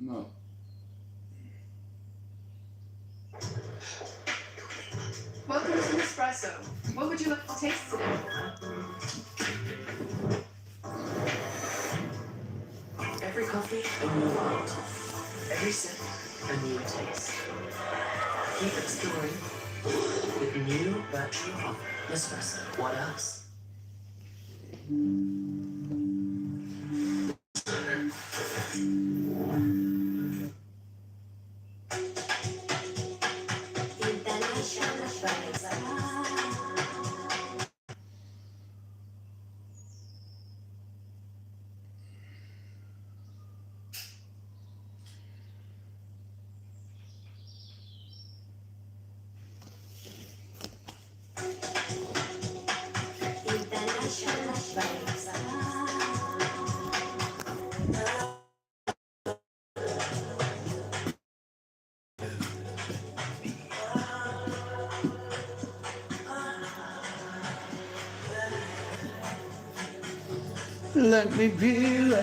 No. Welcome to Nespresso. What would you like to taste today? Every coffee, a new world. Every sip, a new taste. Keep exploring with new virtual coffee. Nespresso. What else? Let me be,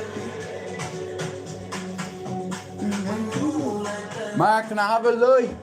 Mark, can I have a light?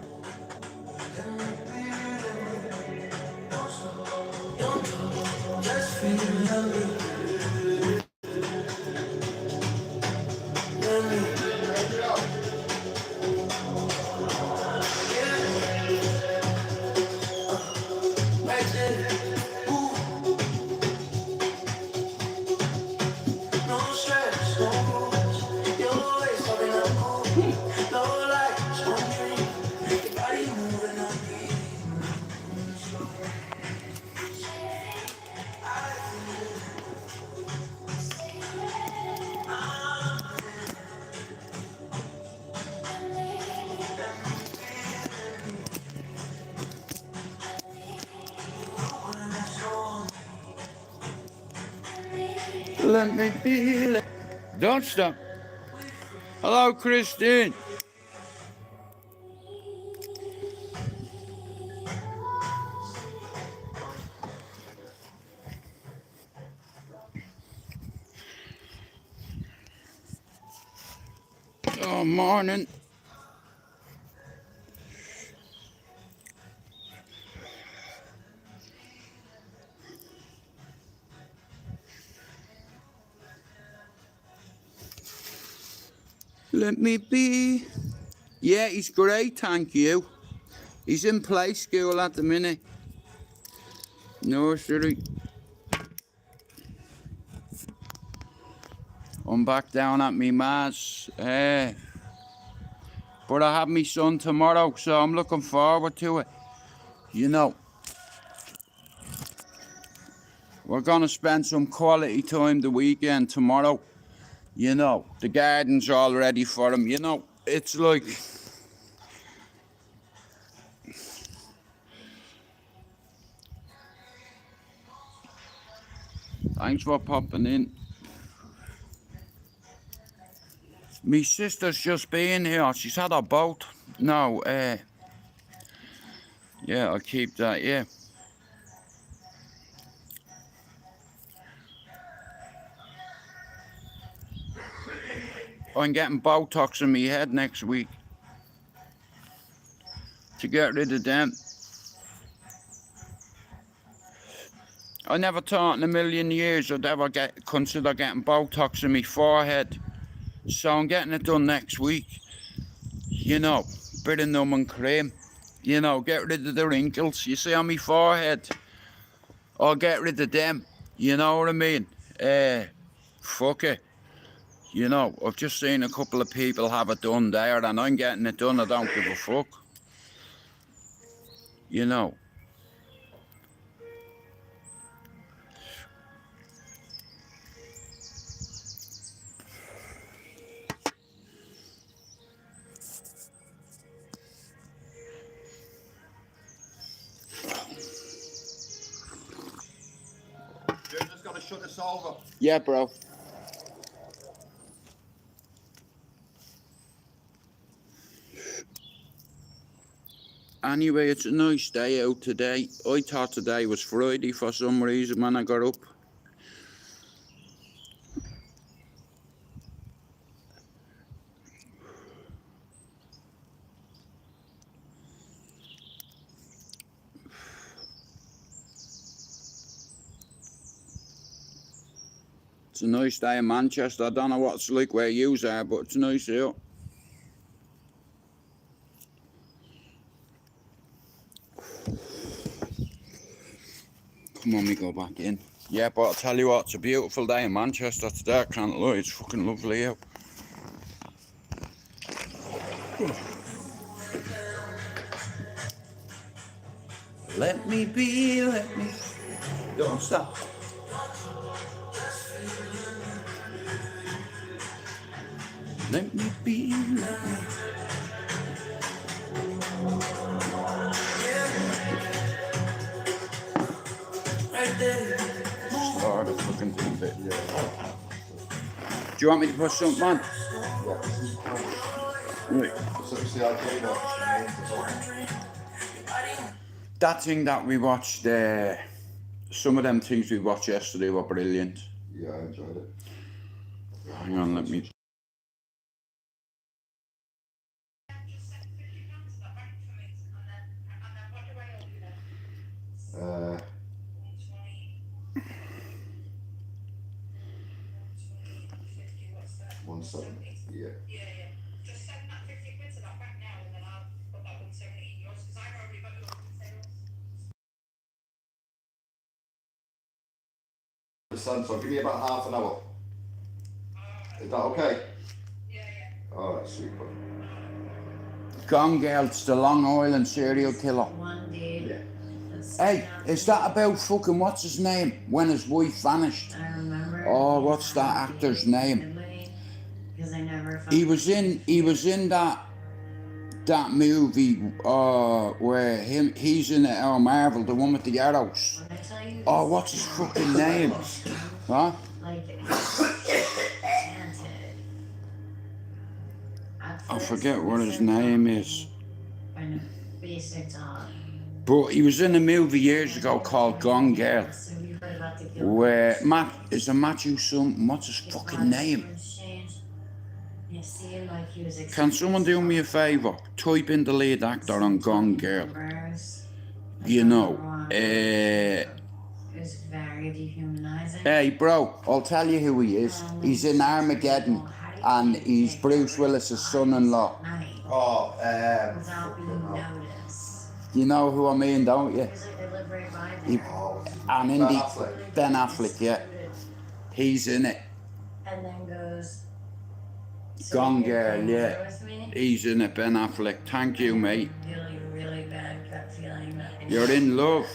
Let me be. Don't stop. Hello, Christine. Oh, morning. Let me be. Yeah, he's great, thank you. He's in play school at the minute. Nursery. I'm back down at me ma's. But I have my son tomorrow, so I'm looking forward to it. You know, we're gonna spend some quality time the weekend tomorrow. You know, the garden's all ready for him. You know, it's like... Thanks for popping in. My sister's just been here. She's had her boat. No, yeah, I'll keep that, yeah. I'm getting Botox in my head next week to get rid of them. I never thought in a million years I'd ever consider getting Botox in my forehead. So I'm getting it done next week. You know, bit of numbing cream. You know, get rid of the wrinkles you see on my forehead. Or get rid of them. You know what I mean? Fuck it. You know, I've just seen a couple of people have it done there and I'm getting it done. I don't give a fuck. You know. You're just gonna shut this over. Yeah, bro. Anyway, it's a nice day out today. I thought today was Friday for some reason when I got up. It's a nice day in Manchester. I don't know what it's like where you are, but it's nice here. Come on, we go back in. Yeah, but I'll tell you what, it's a beautiful day in Manchester today. I can't lie, it's fucking lovely out. Let me be, let me. Don't stop. Let me be, let me. Right there. Start a fucking thing bit. Do you want me to put something on? Right. That thing that we watched, some of them things we watched yesterday were brilliant. Yeah, I enjoyed it. Hang on, let me. One second. Yeah. Just send that 50 quid to that bank now and then I'll put that 170 in yours because I've already got yours in sales. So give me about half an hour. Is that okay? Yeah. Alright, super. Gone Girl, it's the Long Island serial killer. One dude. Yeah. Hey, is that about fucking what's his name? When his wife vanished. I remember. Oh, what's that actor's name? Because I never. He was in that movie where he's in it, Marvel, the one with the arrows. When I tell you. Oh, what's his fucking name? Huh? Like. I forget what his name is. Basic talk. But he was in a movie years ago called Gone Girl. Where is a Matthew something? What's his fucking name? Can someone do me a favour? Type in the lead actor on Gone Girl. You know. It's very dehumanizing. Hey bro, I'll tell you who he is. He's in Armageddon and he's Bruce Willis' son-in-law. Oh, Without being noticed. You know who I mean, don't you? And in Ben Affleck, yeah. He's in it. And then goes. Gone Girl, yeah. He's in it, Ben Affleck. Thank you, mate. Really, really bad gut feeling that You're in love.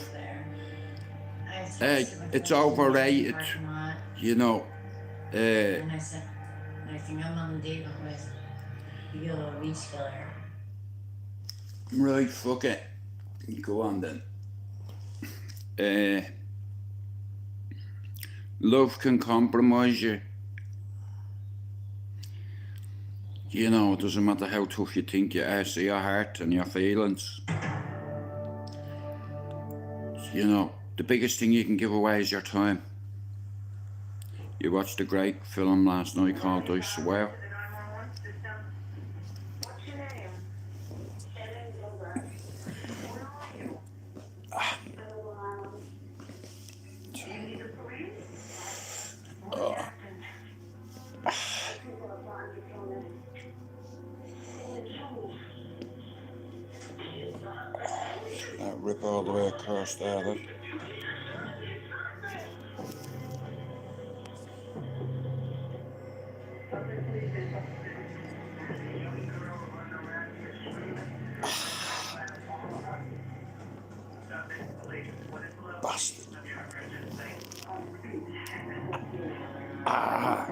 Hey, it's overrated. You know. And I said, I think I'm on the date with you, a beach killer. Right, fuck it. Go on then. Love can compromise you. You know, it doesn't matter how tough you think you are, see your heart and your feelings. You know, the biggest thing you can give away is your time. You watched a great film last night called I Swear. That rip all the way across there, look. Bastard. Ah.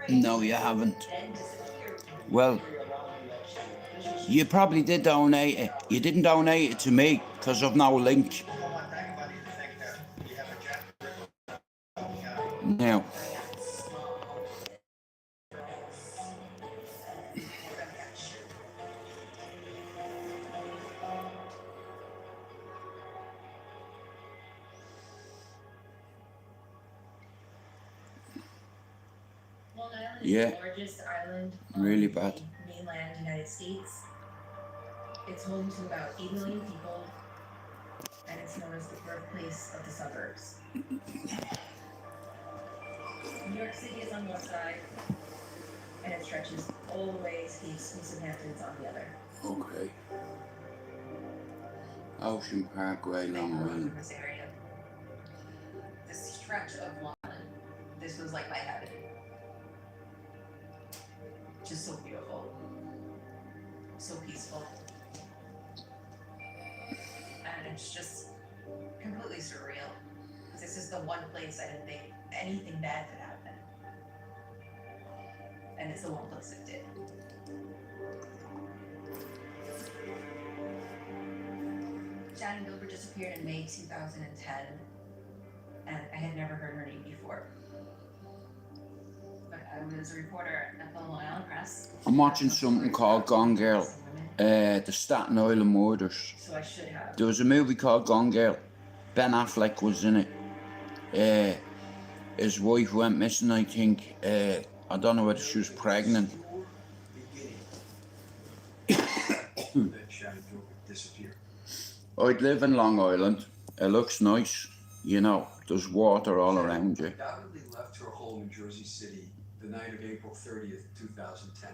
No, you haven't. Well, you probably did donate it. You didn't donate it to me because of no link. Now. Yeah. the largest island Really on bad. the mainland United States. It's home to about 8 million people, and it's known as the birthplace of the suburbs. New York City is on one side, and it stretches all the way to the exclusive Hamptons on the other. Okay. Ocean Parkway, Long I love Island. this area. This stretch of Long Island. This was like my heaven. Just so beautiful. So peaceful. And it's just completely surreal. This is the one place I didn't think anything bad could happen. And it's the one place it did. Shannon Gilbert disappeared in May 2010, and I had never heard her name before. But I was a reporter at the Long Island Press. I'm watching something called Gone Girl. The Staten Island murders. So I should have. There was a movie called Gone Girl. Ben Affleck was in it. His wife went missing, I think. I don't know whether she was pregnant. I'd live in Long Island. It looks nice. You know, there's water all around you. Undoubtedly left her home in Jersey City the night of April 30th, 2010,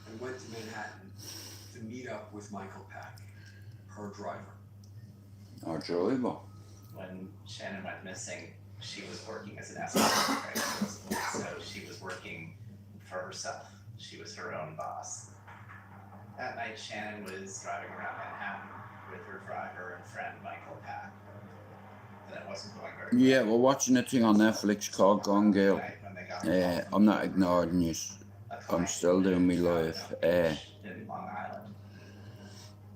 and went to Manhattan to meet up with Michael Pack, her driver. Our driver. When Shannon went missing, she was working as an escort, right? So she was working for herself. She was her own boss. That night, Shannon was driving around Manhattan with her driver and friend Michael Pack. And it wasn't going very Yeah, well. we're watching a thing on Netflix called Gone Girl. That night, when they got a call from I'm not ignoring you. a I'm client still doing me live. in Long Island.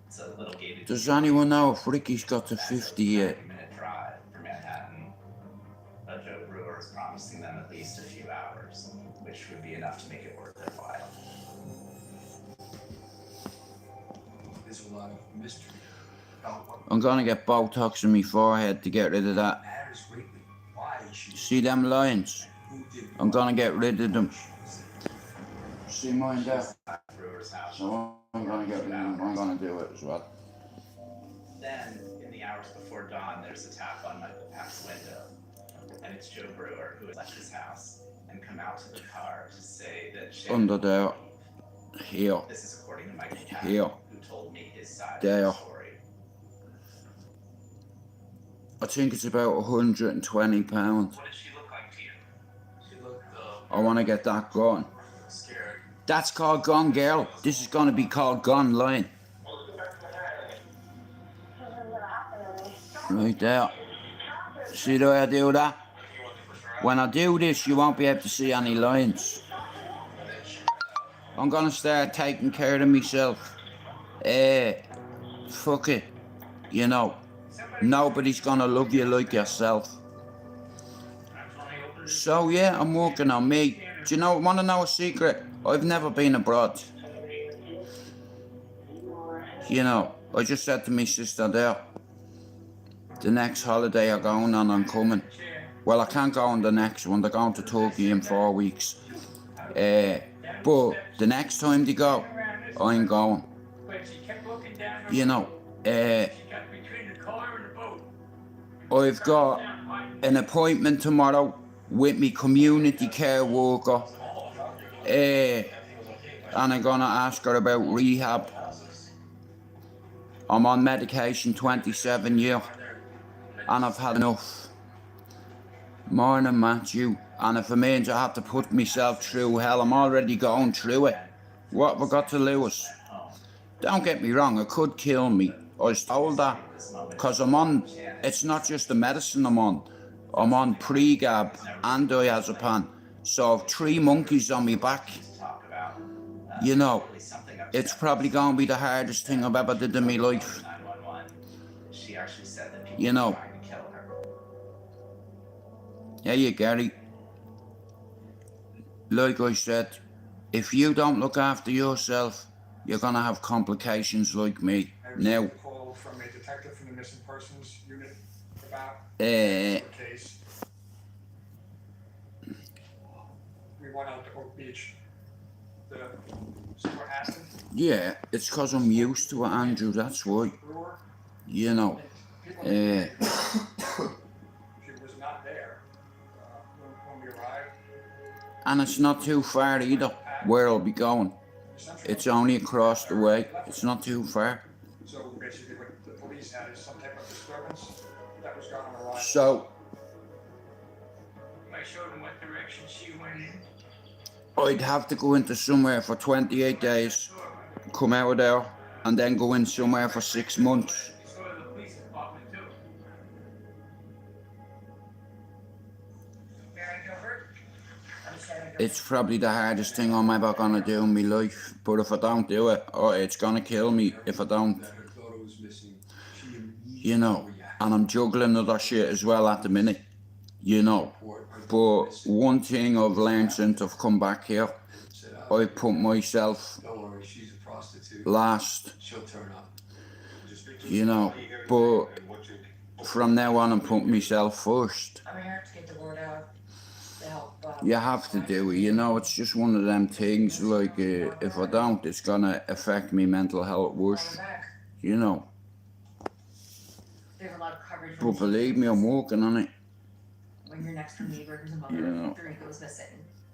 It's a little gated. Does anyone know if Ricky's got to 50 yet? 90-minute drive from Manhattan. Joe Brewer is promising them at least a few hours, which would be enough to make it worth their while. There's a lot of mystery about what I'm gonna get Botox in my forehead to get rid of that. matters greatly, why she See them lines? who did I'm gonna get rid of them. See mine there? At Brewer's house. So I'm gonna get rid of them. I'm gonna do it as well. Then, in the hours before dawn, there's a tap on Michael Pack's window. And it's Joe Brewer, who has left his house and come out to the car to say that Shannon Under there. Here. This is according to Michael Pack, Here. who told me his side There. of the story. I think it's about £120. What did she look like to you? She looked I wanna get that gone. scared. That's called Gone Girl. This is gonna be called Gone Line. Right there. See the way I do that? When I do this, you won't be able to see any lines. I'm gonna start taking care of myself. Fuck it. You know, nobody's gonna love you like yourself. So yeah, I'm working on me. Do you wanna know a secret? I've never been abroad. You know, I just said to my sister there, the next holiday I'm going on, I'm coming. Well, I can't go on the next one. They're going to Turkey in 4 weeks. But the next time they go, I'm going. You know, I've got an appointment tomorrow with me community care worker. And I'm gonna ask her about rehab. I'm on medication 27 years. And I've had enough. Morning, Matthew. And if it means I have to put myself through hell, I'm already going through it. What have I got to lose? Don't get me wrong, it could kill me. I was told that. Because I'm on, it's not just the medicine I'm on. I'm on Pregab and diazepam. So I've 3 monkeys on my back. Talk about You know, something it's probably going to be the hardest thing I've ever did in my life. 911. She actually said that people You know. were trying to kill her. Yeah, you Gary. Like I said, if you don't look after yourself, you're gonna have complications like me. I received Now, a call from a detective from the missing persons unit about eh, the case. We went out to Oak Beach see what happened? Yeah, it's 'cause I'm used to it, Andrew, that's why. Brewer, You know, people uh, she was not there when we arrived. and it's not too far either, where I'll be going. Essentially, It's only across the way, it's not too far. so basically what the police had is some type of disturbance that was going on arrival. So, I showed him what direction she went in. I'd have to go into somewhere for 28 days, come out of there, and then go in somewhere for 6 months. So did the police department too. Mary Gilbert? I'm Shannon Gilbert. It's probably the hardest thing I'm ever gonna do in my life, but if I don't do it, oh, it's gonna kill me if I don't, That her daughter was missing, she immediately you know, and I'm juggling other shit as well at the minute, you know. But one thing I've learned since I've come back here, said, I put myself don't worry, she's a prostitute. last, She'll turn up. you know, but from now on I'm putting myself first. I'm here to get the word out to help. You have to do it, you know, it's just one of them things, like, if I don't, it's gonna affect me mental health worse, Back. you know. There's a lot of coverage. But believe me, I'm working on it. When your next door neighbor who's a mother Yeah. of 3 goes missing.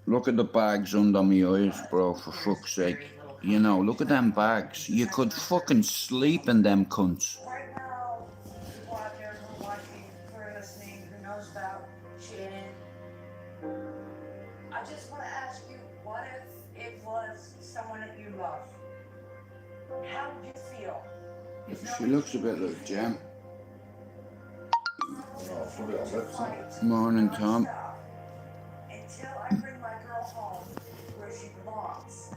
Look at the bags under my eyes, bro, for fuck's sake. You know, look at them bags. You could fucking sleep in them cunts. Right now, people out there who are watching, who are listening, who knows about Shannon, I just want to ask you, what if it was someone that you love? How would you feel? She looks a bit like Jem. Oh, put it on lips. Morning, Tom. Until I bring my girl home where she belongs.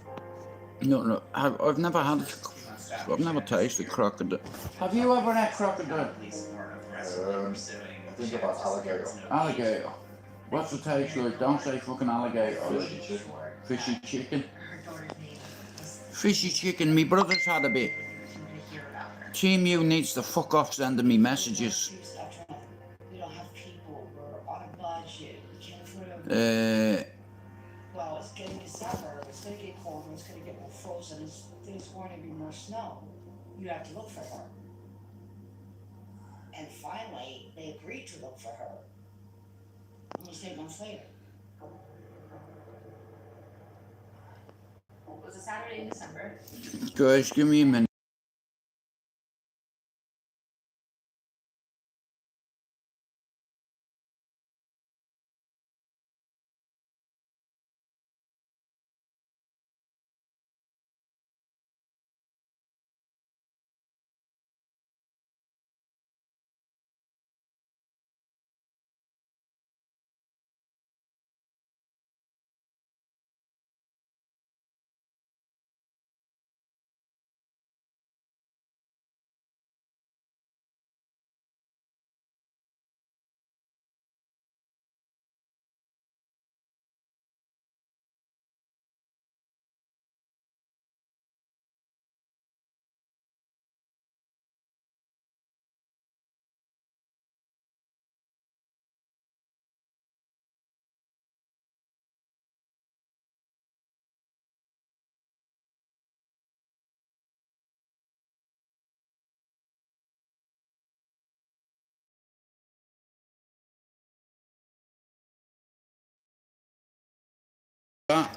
No, I've never had, I've never tasted crocodile. Have you ever had crocodile? Police weren't aggressively pursuing Think about alligator. Alligator. What's the taste like? Don't say fucking alligator. Fishy chicken. Fishy chicken. Her daughter's name is Fishy chicken, me brother's had a bit. somebody hear about her. Team U needs to fuck off sending me messages. Stop trying. We don't have people. We're on a budget. We can't afford well, it's getting December. It's gonna get colder. It's gonna get more frozen. There's going to be more snow. You have to look for her. And finally, they agreed to look for her. Almost 8 months later. It was a Saturday in December. Guys, give me a minute.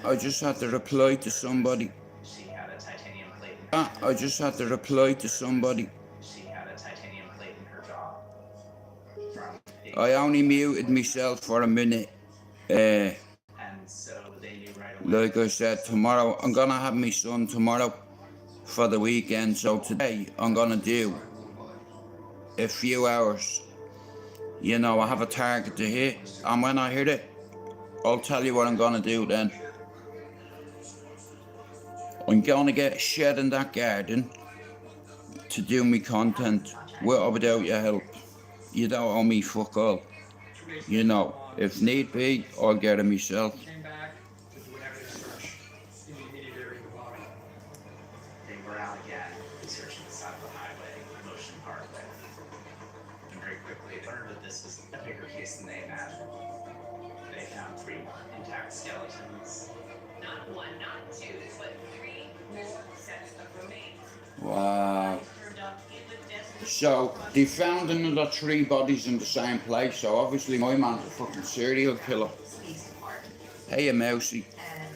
I just had to reply to somebody. She had a titanium plate in her I just had to reply to somebody. She had a titanium plate in her jaw. From the- I only muted myself for a minute. and so they knew right away. Like I said, tomorrow, I'm gonna have my son tomorrow for the weekend. So today, I'm gonna do a few hours. You know, I have a target to hit. And when I hit it, I'll tell you what I'm gonna do then. I'm gonna get a shed in that garden to do me content with or without your help. You don't owe me fuck all. You know, if need be, I'll get it myself. Came back to do an evidence search in the immediate area of the body. They were out again, searching the side of the highway, Motion Parkway. And very quickly they learned that this was a bigger case than they imagined. They found 3 intact skeletons, Not one, not two, but 3 more sets of remains. Wow. Turned up in the desert. So they found another 3 bodies in the same place, so obviously my man's a fucking serial killer. Speaks apart, Hey, Mousy. and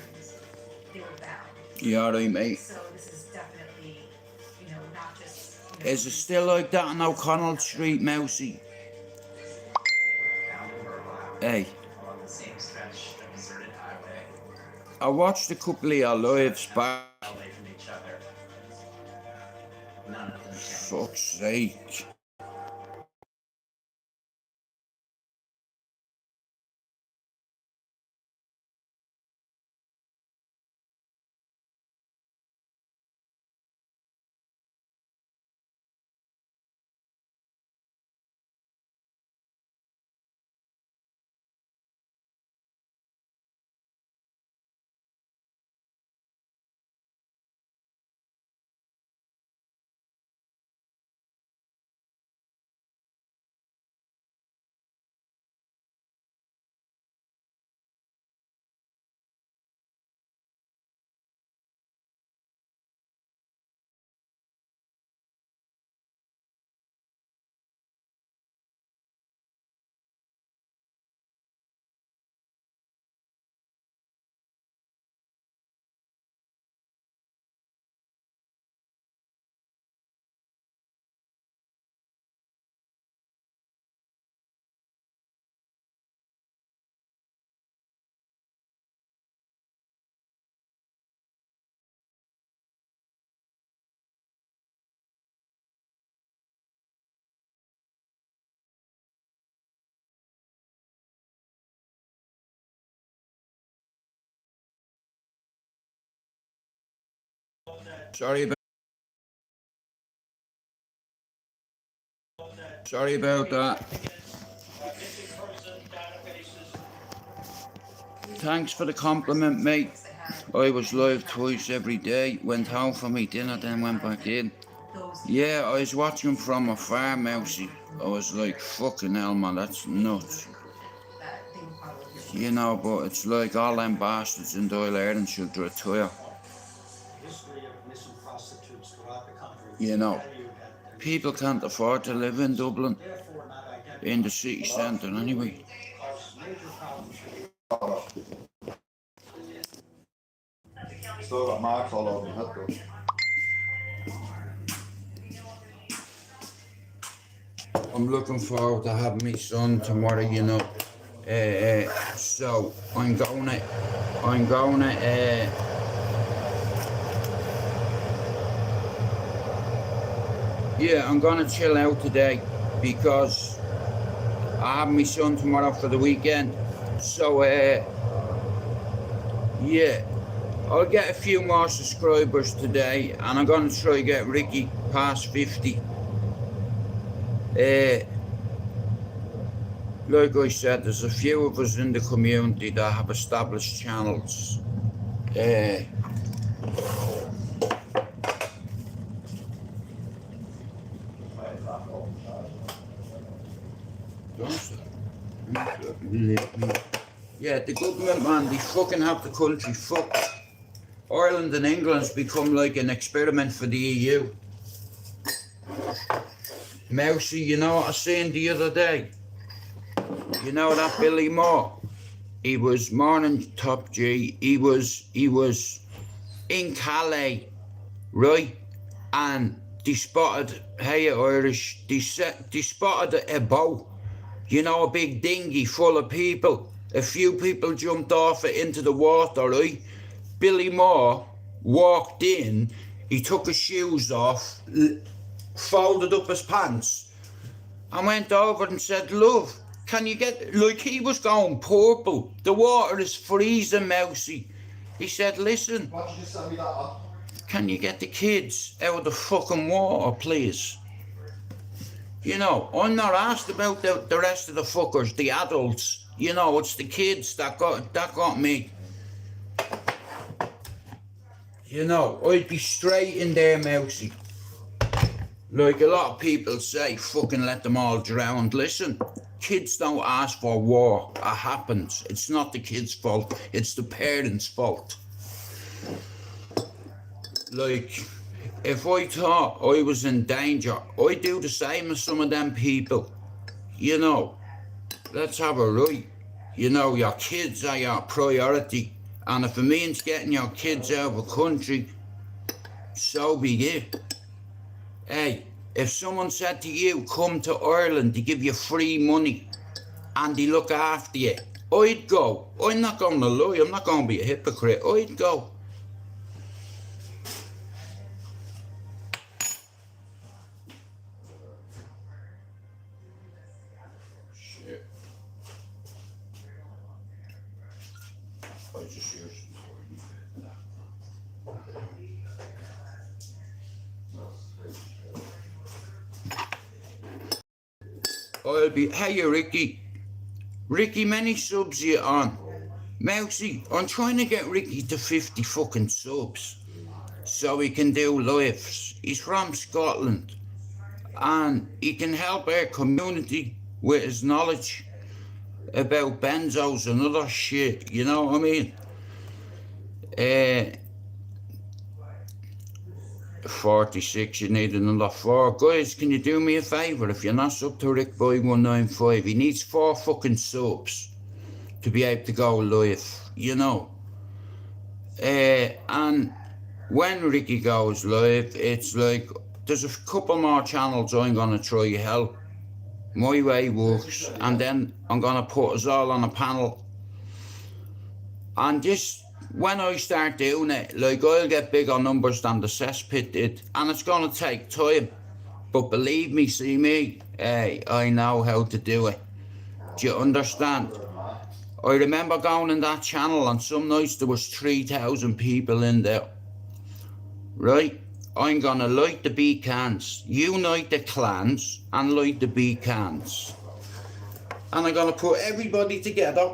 they were bound. You alright, mate? So this is definitely, not just. Is it still like that on O'Connell Street, Mousy? Found for a while Hey, along the same stretch of deserted highway, I watched a couple of your lives back. away from each other. None of them changed. Fuck's sake. Sorry about that. Thanks for the compliment, mate. I was live twice every day. Went home for me dinner, then went back in. Yeah, I was watching from afar, Mousy. I was like, fucking hell, man, that's nuts. But it's like all them bastards in Doyle Ireland should retire. History of missing prostitutes throughout the country. People can't afford to live in Dublin, Therefore not identified. in the city centre anyway. Cause major problems for the Still got marks all over my head though. I'm looking forward to having my son tomorrow, so I'm gonna, I'm gonna chill out today because I have my son tomorrow for the weekend. So, I'll get a few more subscribers today, and I'm gonna try to get Ricky past 50. Like I said, there's a few of us in the community that have established channels. Yeah, the government, man, they fucking have the country fucked. Ireland and England's become like an experiment for the EU. Mousy, you know what I seen the other day? You know that Billy Moore? He was morning top G. He was in Calais, right? And they spotted, hey Irish, they spotted a boat, a big dinghy full of people. A few people jumped off it into the water, right? Billy Moore walked in, he took his shoes off, folded up his pants, and went over and said, love, can you get, like he was going purple. The water is freezing, Mousy. He said, listen, Why don't you send me that on? can you get the kids out of the fucking water, please? I'm not asked about the rest of the fuckers, the adults. It's the kids that got me. I'd be straight in there, Mousy. Like a lot of people say, fucking let them all drown. Listen, kids don't ask for war. It happens. It's not the kids' fault. It's the parents' fault. Like, if I thought I was in danger, I'd do the same as some of them people. You know, let's have a right. You know, your kids are your priority. And if it means getting your kids out of the country, so be it. Hey, if someone said to you, come to Ireland to give you free money and they look after you, I'd go. I'm not going to lie, I'm not going to be a hypocrite. I'd go. Shit. I just used I'll be, hey Ricky. Ricky, many subs you on? Mousy, I'm trying to get Ricky to 50 fucking subs so he can do lives. He's from Scotland and he can help our community with his knowledge about benzos and other shit, you know what I mean? 46, you need another 4. Guys, can you do me a favour? If you're not sub to RickBoy195, he needs 4 fucking subs to be able to go live, you know. And when Ricky goes live, it's like, there's a couple more channels I'm going to try to help. My way works. And then I'm going to put us all on a panel. And this, when I start doing it, like, I'll get bigger numbers than the cesspit did. And it's going to take time. But believe me, see me, hey, I know how to do it. Do you understand? I remember going in that channel and some nights there was 3,000 people in there. Right? I'm going to light the beacons, unite the clans and light the beacons. And I'm going to put everybody together,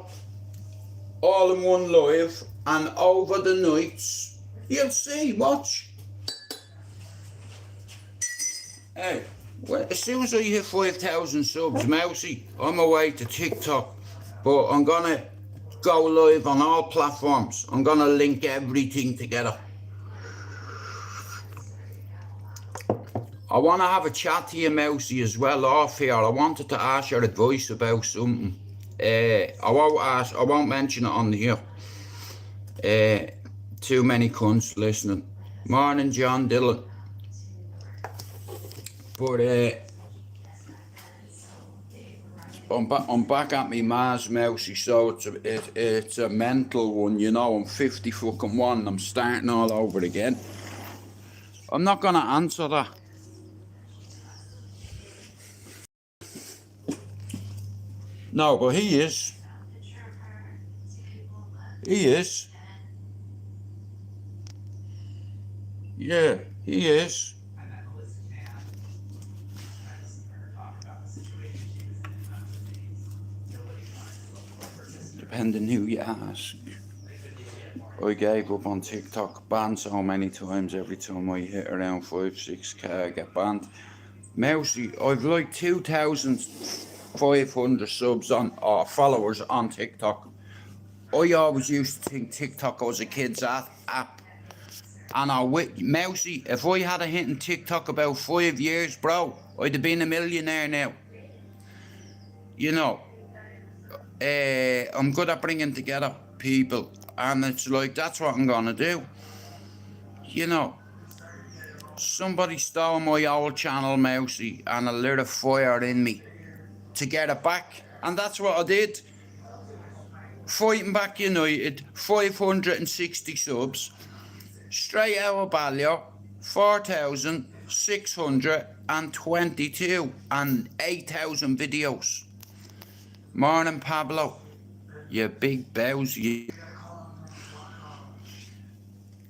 all in one live, and over the nights, you'll see, watch. Hey, well, as soon as I hit 5,000 subs, Mousy, I'm away to TikTok. But I'm going to go live on all platforms. I'm going to link everything together. I want to have a chat to you, Mousy, as well off here. I wanted to ask your advice about something. I won't mention it on here. Too many cunts listening. Morning, John Dillon. But I'm back at me Mars, Mousy, so it's a mental one, you know. I'm 50 fucking 1. I'm starting all over again. I'm not gonna answer that. No, but he is. He is. Yeah, he is. Depending who you ask. I gave up on TikTok, banned so many times. Every time I hit around 5-6k I get banned. Mousy, I've like 2,500 subs on, or followers on TikTok. I always used to think TikTok was a kid's app. And Mousy, if I had a hit in TikTok about 5 years, bro, I'd have been a millionaire now. You know, I'm good at bringing together people. And it's like, that's what I'm gonna do. You know, somebody stole my old channel, Mousy, and a lit a fire in me to get it back. And that's what I did. Fighting Back United, 560 subs. STRAIGHTOUTTABALLYER, 4,622 and 8,000 videos. Morning, Pablo. You big bowsy.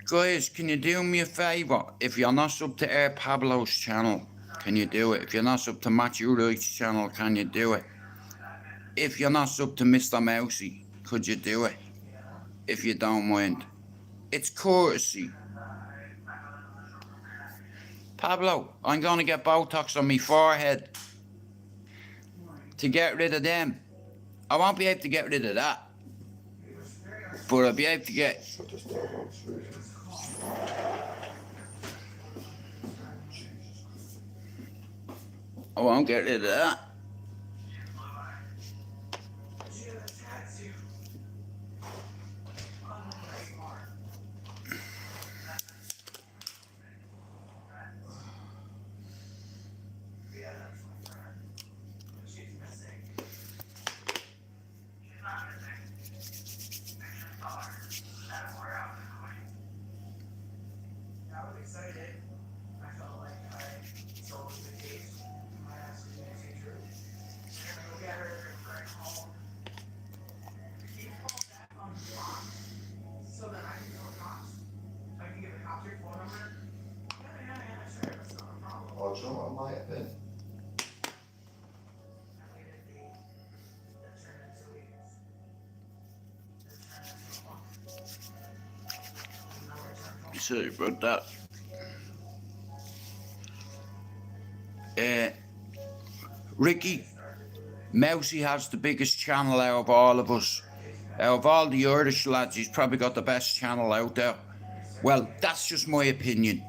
Guys, can you do me a favour? If you're not sub to Air Pablo's channel, can you do it? If you're not sub to Matthew Wright's channel, can you do it? If you're not sub to Mr. Mousy, could you do it? If you don't mind. It's courtesy. Pablo, I'm going to get Botox on my forehead to get rid of them. I won't be able to get rid of that. But I'll be able to get... won't get rid of that. Oh, do you know what it might have been? Sorry about that. Ricky, Mousy has the biggest channel out of all of us. Out of all the Irish lads, he's probably got the best channel out there. Well, that's just my opinion.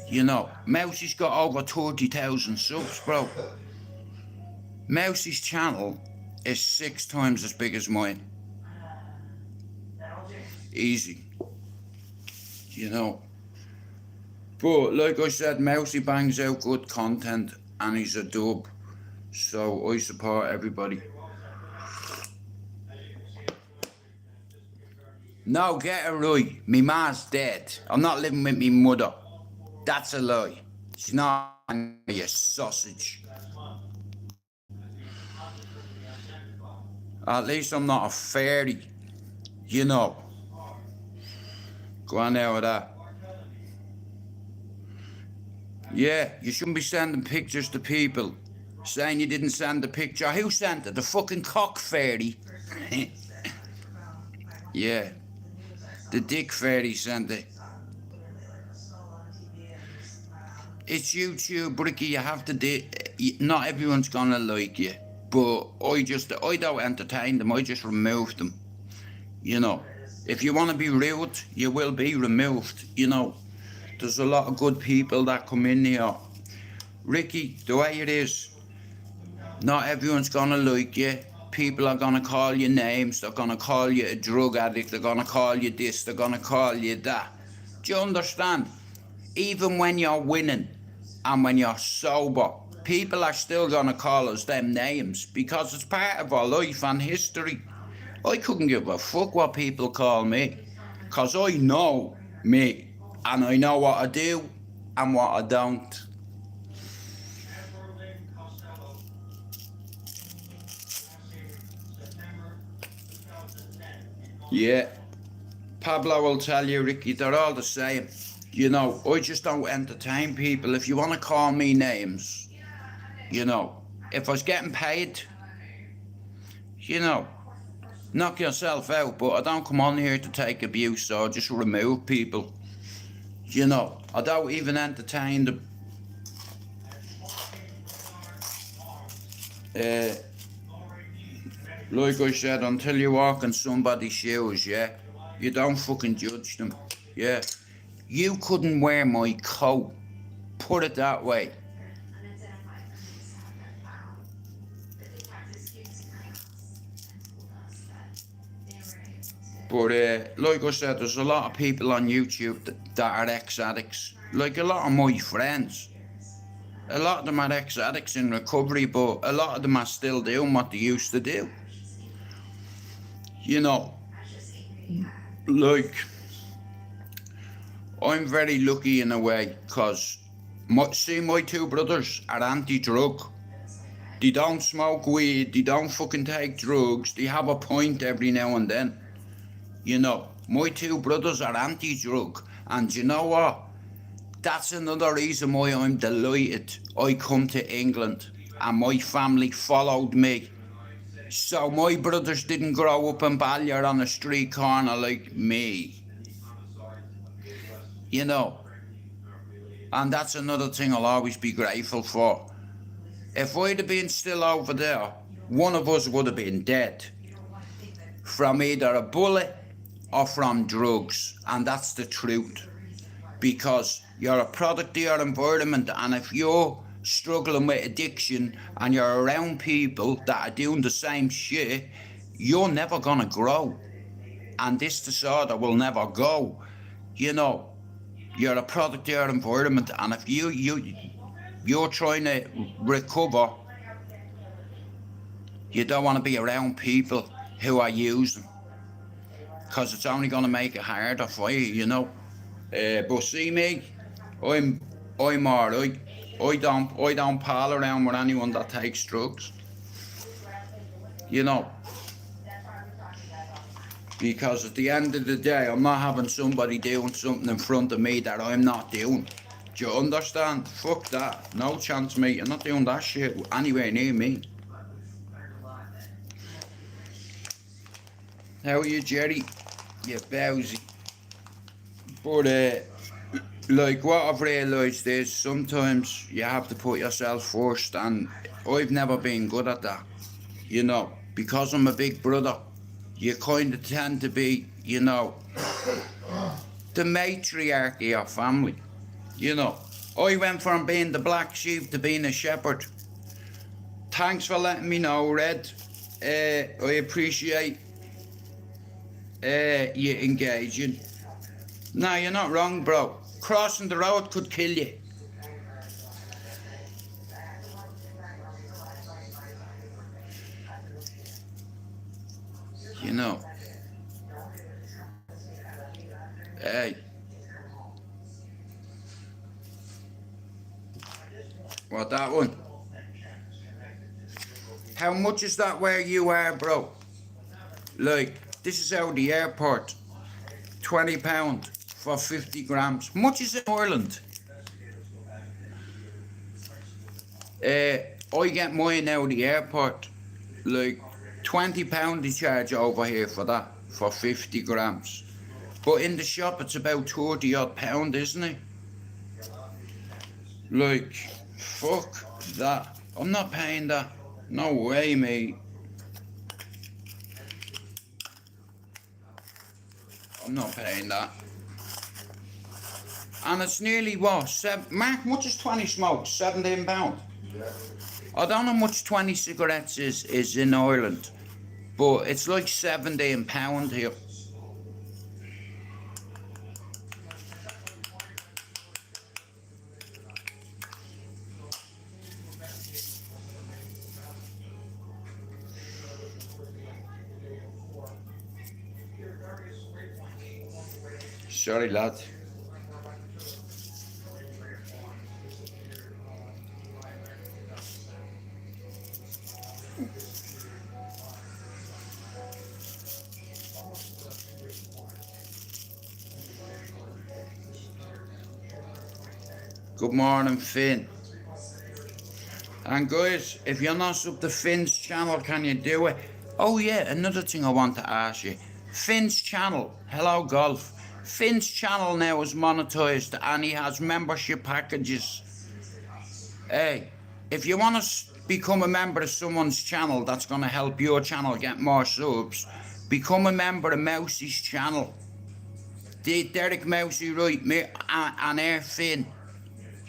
You know, Mousy's got over 30,000 subs, bro. Mousy's channel is 6 times as big as mine. Easy. You know. But like I said, Mousy bangs out good content and he's a dub. So I support everybody. No, get it right. Me ma's dead. I'm not living with me mother. That's a lie. She's not a sausage. At least I'm not a fairy. You know. Go on now with that. Yeah, you shouldn't be sending pictures to people saying you didn't send the picture. Who sent it? The fucking cock fairy. Yeah. The dick fairy sent it. It's YouTube, Ricky. You have to not everyone's gonna like you. But I don't entertain them. I just remove them. You know. If you want to be rude, you will be removed. You know. There's a lot of good people that come in here. Ricky, the way it is, not everyone's gonna like you. People are gonna call you names. They're gonna call you a drug addict. They're gonna call you this. They're gonna call you that. Do you understand? Even when you're winning and when you're sober, people are still gonna call us them names because it's part of our life and history. I couldn't give a fuck what people call me because I know me. And I know what I do and what I don't. Yeah. Pablo will tell you, Ricky, they're all the same. You know, I just don't entertain people. If you want to call me names, you know, if I was getting paid, you know, knock yourself out. But I don't come on here to take abuse or just remove people. You know, I don't even entertain them. Like I said, until you walk in somebody's shoes, yeah, you don't fucking judge them, yeah. You couldn't wear my coat, put it that way. But like I said, there's a lot of people on YouTube that are ex-addicts. Like a lot of my friends. A lot of them are ex-addicts in recovery, but a lot of them are still doing what they used to do. You know, like, I'm very lucky in a way, because my 2 brothers are anti-drug. They don't smoke weed, they don't fucking take drugs, they have a pint every now and then. You know, my 2 brothers are anti-drug, and you know what? That's another reason why I'm delighted I come to England and my family followed me. So my brothers didn't grow up in Ballyer on a street corner like me. You know, and that's another thing I'll always be grateful for. If I'd have been still over there, one of us would have been dead. From either a bullet or from drugs, and that's the truth. Because you're a product of your environment, and if you struggling with addiction and you're around people that are doing the same shit, you're never gonna grow. And this disorder will never go. You know, you're a product of your environment, and if you're trying to recover, you don't want to be around people who are using, because it's only going to make it harder for you, you know. But see me, I'm alright. I don't pal around with anyone that takes drugs. You know. Because at the end of the day, I'm not having somebody doing something in front of me that I'm not doing. Do you understand? Fuck that. No chance, mate. You're not doing that shit anywhere near me. How are you, Jerry? You bowsy. But, like, what I've realised is sometimes you have to put yourself first, and I've never been good at that. You know, because I'm a big brother, you kind of tend to be, you know, the matriarch of your family. You know, I went from being the black sheep to being a shepherd. Thanks for letting me know, Red. I appreciate you engaging. No, you're not wrong, bro. Crossing the road could kill you. You know. Hey. What, that one? How much is that where you are, bro? Like, this is out of the airport. £20 for 50 grams. Much is in Ireland? I get mine out of the airport. Like, £20 they charge over here for that, for 50 grams. But in the shop it's about 30 odd pound, isn't it? Like, fuck that. I'm not paying that. No way, mate. I'm not paying that. And it's nearly what? Mark, much is 20 smokes? £17? Yeah. I don't know how much 20 cigarettes is in Ireland, but it's like £17 here. Sorry, lad. Good morning, Finn. And guys, if you're not sub to Finn's channel, can you do it? Oh yeah, another thing I want to ask you. Finn's channel, hello golf. Finn's channel now is monetized and he has membership packages. Hey, if you want to become a member of someone's channel that's going to help your channel get more subs, become a member of Mousie's channel. Derek Mousey, right, me and Air Finn.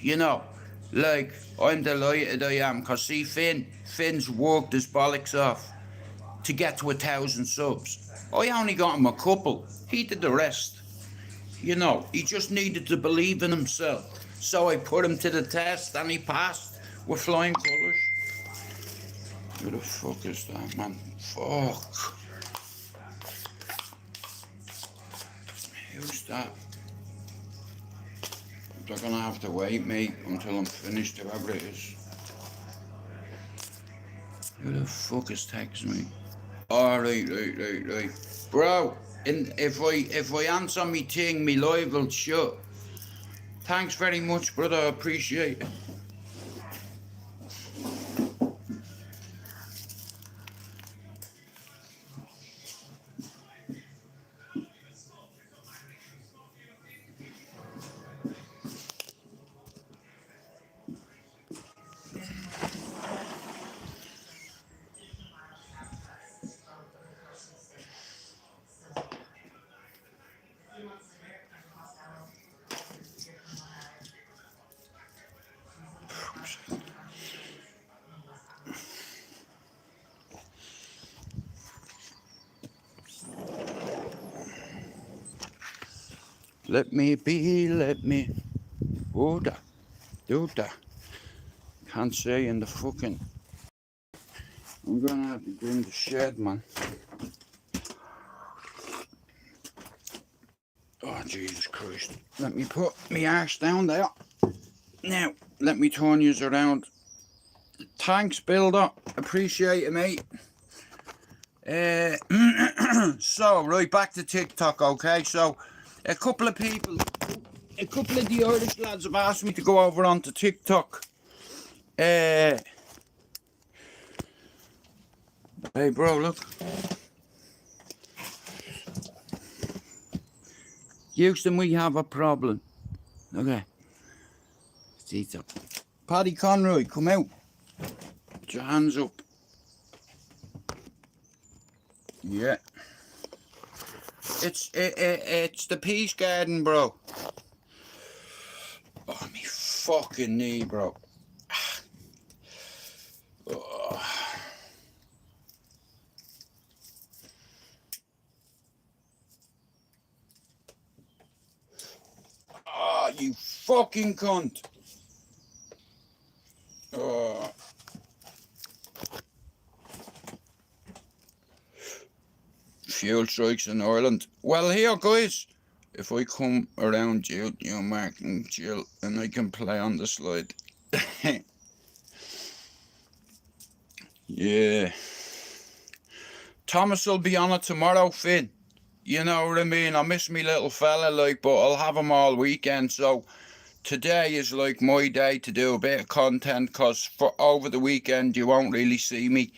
You know, like, I'm delighted I am, because see, Finn's worked his bollocks off to get to 1,000 subs. I only got him a couple. He did the rest. You know, he just needed to believe in himself. So I put him to the test and he passed with flying colours. Who the fuck is that, man? Fuck. Who's that? They're gonna have to wait, mate, until I'm finished, whoever it is. Who the fuck is texting me? Alright, right. Bro, if I answer me thing, me live will shut. Thanks very much, brother, I appreciate it. Let me be, let me. Oh, da, do da. Can't say in the fucking. I'm gonna have to go in the shed, man. Oh, Jesus Christ. Let me put my arse down there. Now, let me turn yous around. Thanks, Builder. Appreciate it, mate. So, right, back to TikTok, okay? So, a couple of the Irish lads have asked me to go over onto TikTok. Hey, bro, look. Houston, we have a problem. Okay. See, so. Paddy Conroy, come out. Put your hands up. Yeah. It's the Peace Garden, bro. Oh, me fucking knee, bro. Oh. Oh, you fucking cunt. Oh. Fuel strikes in Ireland. Well, here, guys. If I come around you, Mark and Jill, and I can play on the slide. Yeah. Thomas will be on it tomorrow, Finn. You know what I mean? I miss me little fella, like, but I'll have him all weekend. So today is like my day to do a bit of content, because for over the weekend you won't really see me.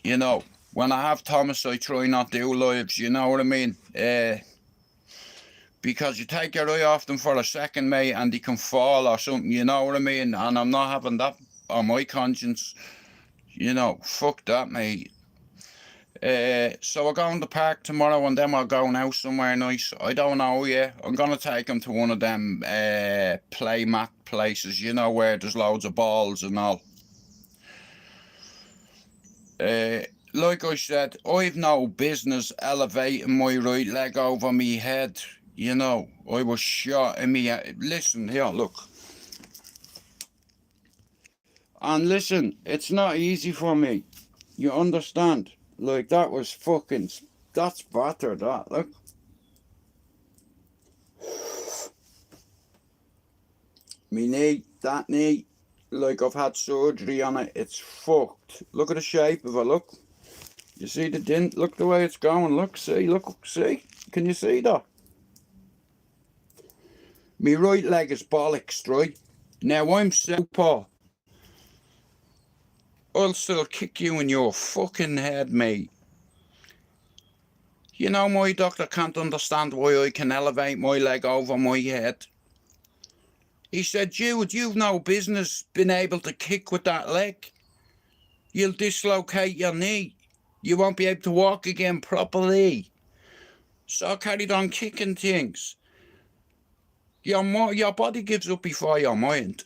You know, when I have Thomas, I try not to do lives. You know what I mean? Because you take your eye off them for a second, mate, and they can fall or something. You know what I mean? And I'm not having that on my conscience. You know, fuck that, mate. So we're going to the park tomorrow, and then we're going out somewhere nice. I don't know yet. I'm going to take him to one of them play mat places, you know, where there's loads of balls and all. Like I said, I've no business elevating my right leg over me head. You know, I was shot in me. Listen here, look. And listen, it's not easy for me. You understand? Like, that was fucking... That's battered, that, look. Me knee, that knee, like I've had surgery on it, it's fucked. Look at the shape of it, look. You see the dent? Look the way it's going, look, see, look, see? Can you see that? Me right leg is bollocks, right? Now I'm southpaw. I'll still kick you in your fucking head, mate. You know, my doctor can't understand why I can elevate my leg over my head. He said, Jude, you've no business being able to kick with that leg. You'll dislocate your knee. You won't be able to walk again properly. So I carried on kicking things. Your body gives up before your mind.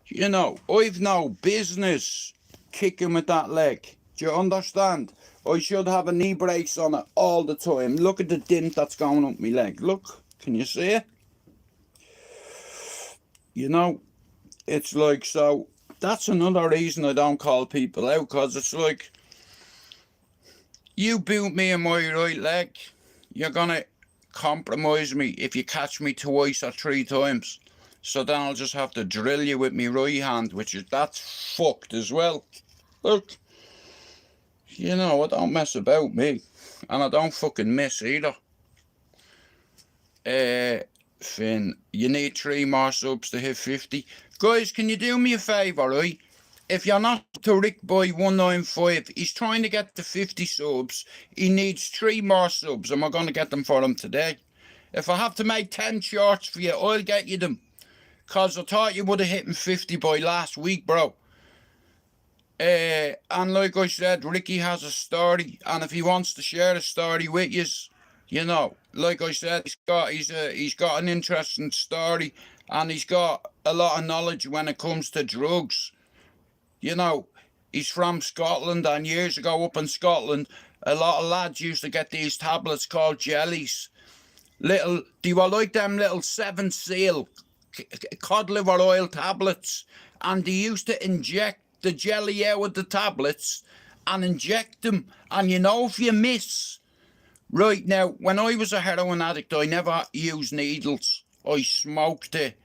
You know, I've no business kicking with that leg. Do you understand? I should have a knee brace on it all the time. Look at the dent that's going up my leg. Look, can you see it? You know, it's like, so that's another reason I don't call people out, because it's like, you boot me in my right leg, you're gonna compromise me if you catch me twice or 3 times. So then I'll just have to drill you with my right hand, that's fucked as well. Look, you know, I don't mess about, me, and I don't fucking miss either. Finn, you need 3 more subs to hit 50. Guys, can you do me a favour, right? If you're not to Rick Boy 195, he's trying to get to 50 subs. He needs 3 more subs, and we're going to get them for him today. If I have to make 10 shorts for you, I'll get you them. Because I thought you would have hit 50 by last week, bro. And like I said, Ricky has a story, and if he wants to share the story with you, you know, like I said, he's got an interesting story, and he's got a lot of knowledge when it comes to drugs. You know, he's from Scotland, and years ago up in Scotland, a lot of lads used to get these tablets called jellies, They were like them little 7 Seal cod liver oil tablets, and they used to inject the jelly out with the tablets and inject them. And you know, if you miss, right now, when I was a heroin addict, I never used needles. I smoked it,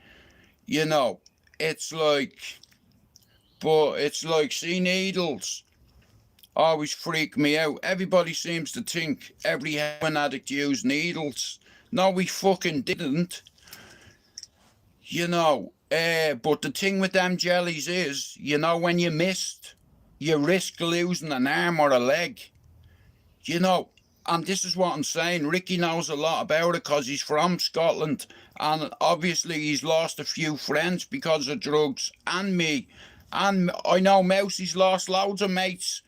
you know. It's like, but it's like, see, needles always freak me out. Everybody seems to think every heroin addict used needles. No, we fucking didn't. You know, but the thing with them jellies is, you know, when you missed, you risk losing an arm or a leg. You know, and this is what I'm saying. Ricky knows a lot about it because he's from Scotland, and obviously he's lost a few friends because of drugs, and me. And I know Mousie's lost loads of mates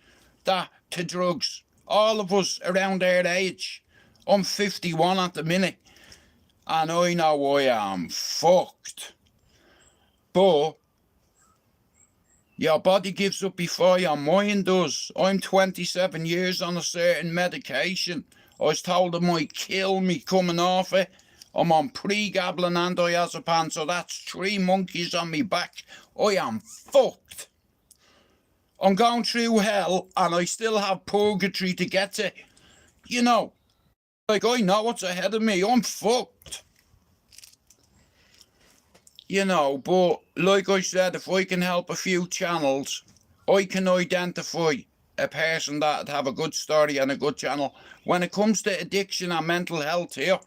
to drugs. All of us around their age. I'm 51 at the minute, and I know I am fucked. But your body gives up before your mind does. I'm 27 years on a certain medication. I was told it might kill me coming off it. I'm on pregabalin and diazepam, so that's 3 monkeys on me back. I am fucked. I'm going through hell, and I still have purgatory to get to. You know, like, I know what's ahead of me. I'm fucked. You know, but like I said, if I can help a few channels, I can identify a person that'd have a good story and a good channel. When it comes to addiction and mental health here,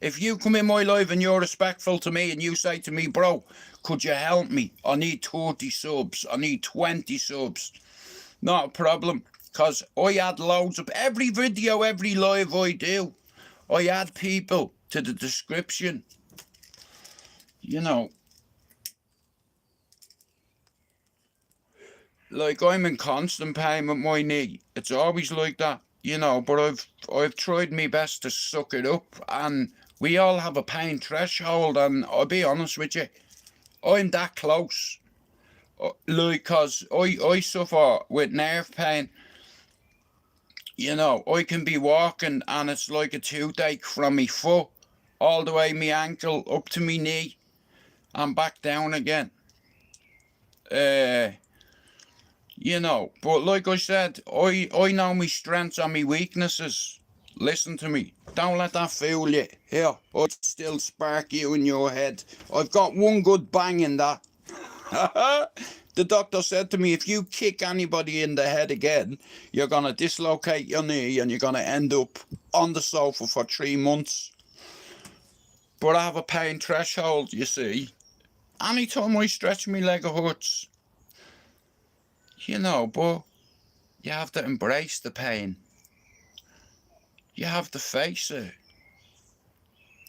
if you come in my live and you're respectful to me and you say to me, bro, could you help me? I need 30 subs. I need 20 subs. Not a problem, because I add loads of every video, every live I do. I add people to the description. You know, like, I'm in constant pain with my knee. It's always like that, you know, but I've tried my best to suck it up, and we all have a pain threshold, and I'll be honest with you, I'm that close. Like, cause I suffer with nerve pain. You know, I can be walking and it's like a toothache from me foot all the way me ankle up to me knee and back down again. You know, but like I said, I know me strengths and me weaknesses. Listen to me. Don't let that fool you. Here, I still spark you in your head. I've got one good bang in that. The doctor said to me, if you kick anybody in the head again, you're going to dislocate your knee and you're going to end up on the sofa for 3 months. But I have a pain threshold, you see. Anytime I stretch my leg, it hurts. You know, but you have to embrace the pain. You have to face it,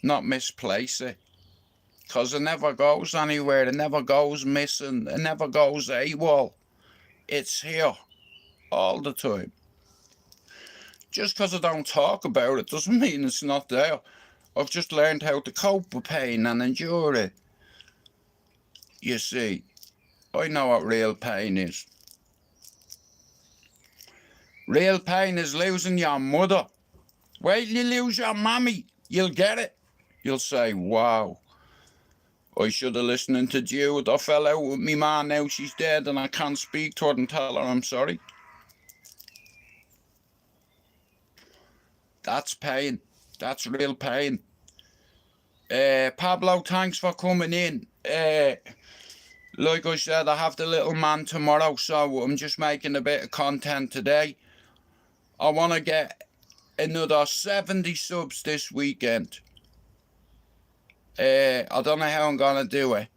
not misplace it. Because it never goes anywhere, it never goes missing, it never goes AWOL. It's here all the time. Just because I don't talk about it doesn't mean it's not there. I've just learned how to cope with pain and endure it. You see, I know what real pain is. Real pain is losing your mother. Wait till you lose your mammy, you'll get it. You'll say, wow. I should have listened to Jude. I fell out with me ma, now she's dead and I can't speak to her and tell her I'm sorry. That's pain. That's real pain. Pablo, thanks for coming in. Like I said, I have the little man tomorrow, so I'm just making a bit of content today. I want to get another 70 subs this weekend. I don't know how I'm going to do it.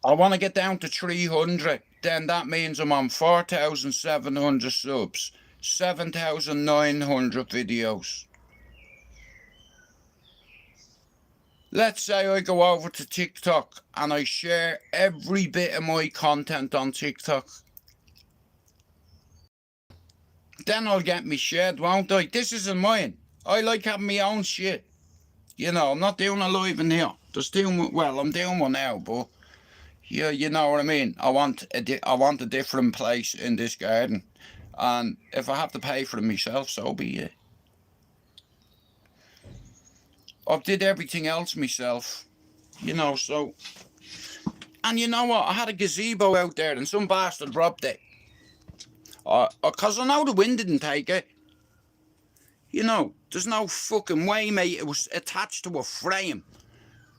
I want to get down to 300. Then that means I'm on 4,700 subs. 7,900 videos. Let's say I go over to TikTok and I share every bit of my content on TikTok. Then I'll get me shared, won't I? This isn't mine. I like having my own shit. You know, I'm not doing a live in here. Well, I'm doing one now, but yeah, you know what I mean. I want a different place in this garden, and if I have to pay for it myself, so be it. I did everything else myself, you know, so. And you know what? I had a gazebo out there and some bastard robbed it. Because I know the wind didn't take it. You know, there's no fucking way, mate. It was attached to a frame.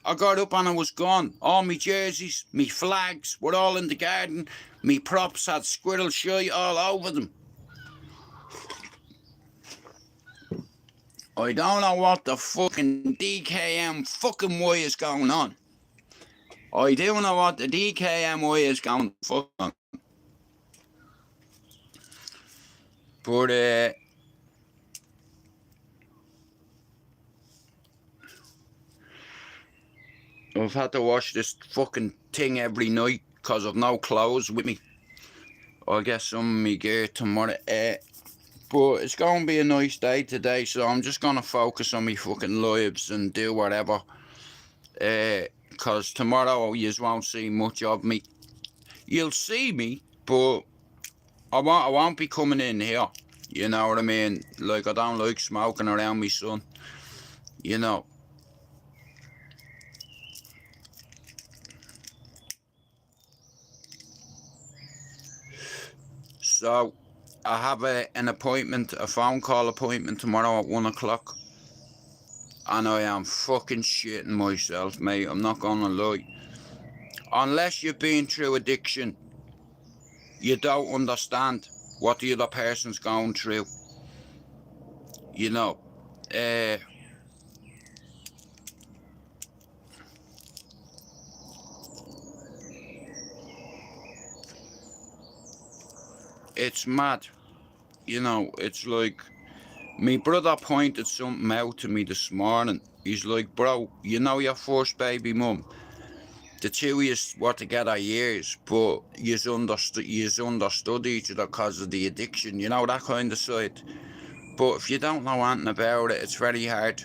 I got up and I was gone. All my jerseys, me flags were all in the garden. Me props had squirrel shite all over them. I don't know what the fucking DKM fucking way is going on. I do know what the DKM way is going on. But, I've had to wash this fucking thing every night because I've no clothes with me. I'll get some of my gear tomorrow. But it's going to be a nice day today, so I'm just going to focus on my fucking lives and do whatever. Because tomorrow you won't see much of me. You'll see me, but I won't be coming in here. You know what I mean? Like, I don't like smoking around me son. You know. So, I have an appointment, a phone call appointment tomorrow at 1 o'clock. And I am fucking shitting myself, mate. I'm not gonna lie. Unless you've been through addiction, you don't understand what the other person's going through. You know. It's mad. You know, it's like, my brother pointed something out to me this morning. He's like, bro, you know your first baby mum? The two of you were together years, but yous understood each other because of the addiction, you know, that kind of side. But if you don't know anything about it, it's very hard.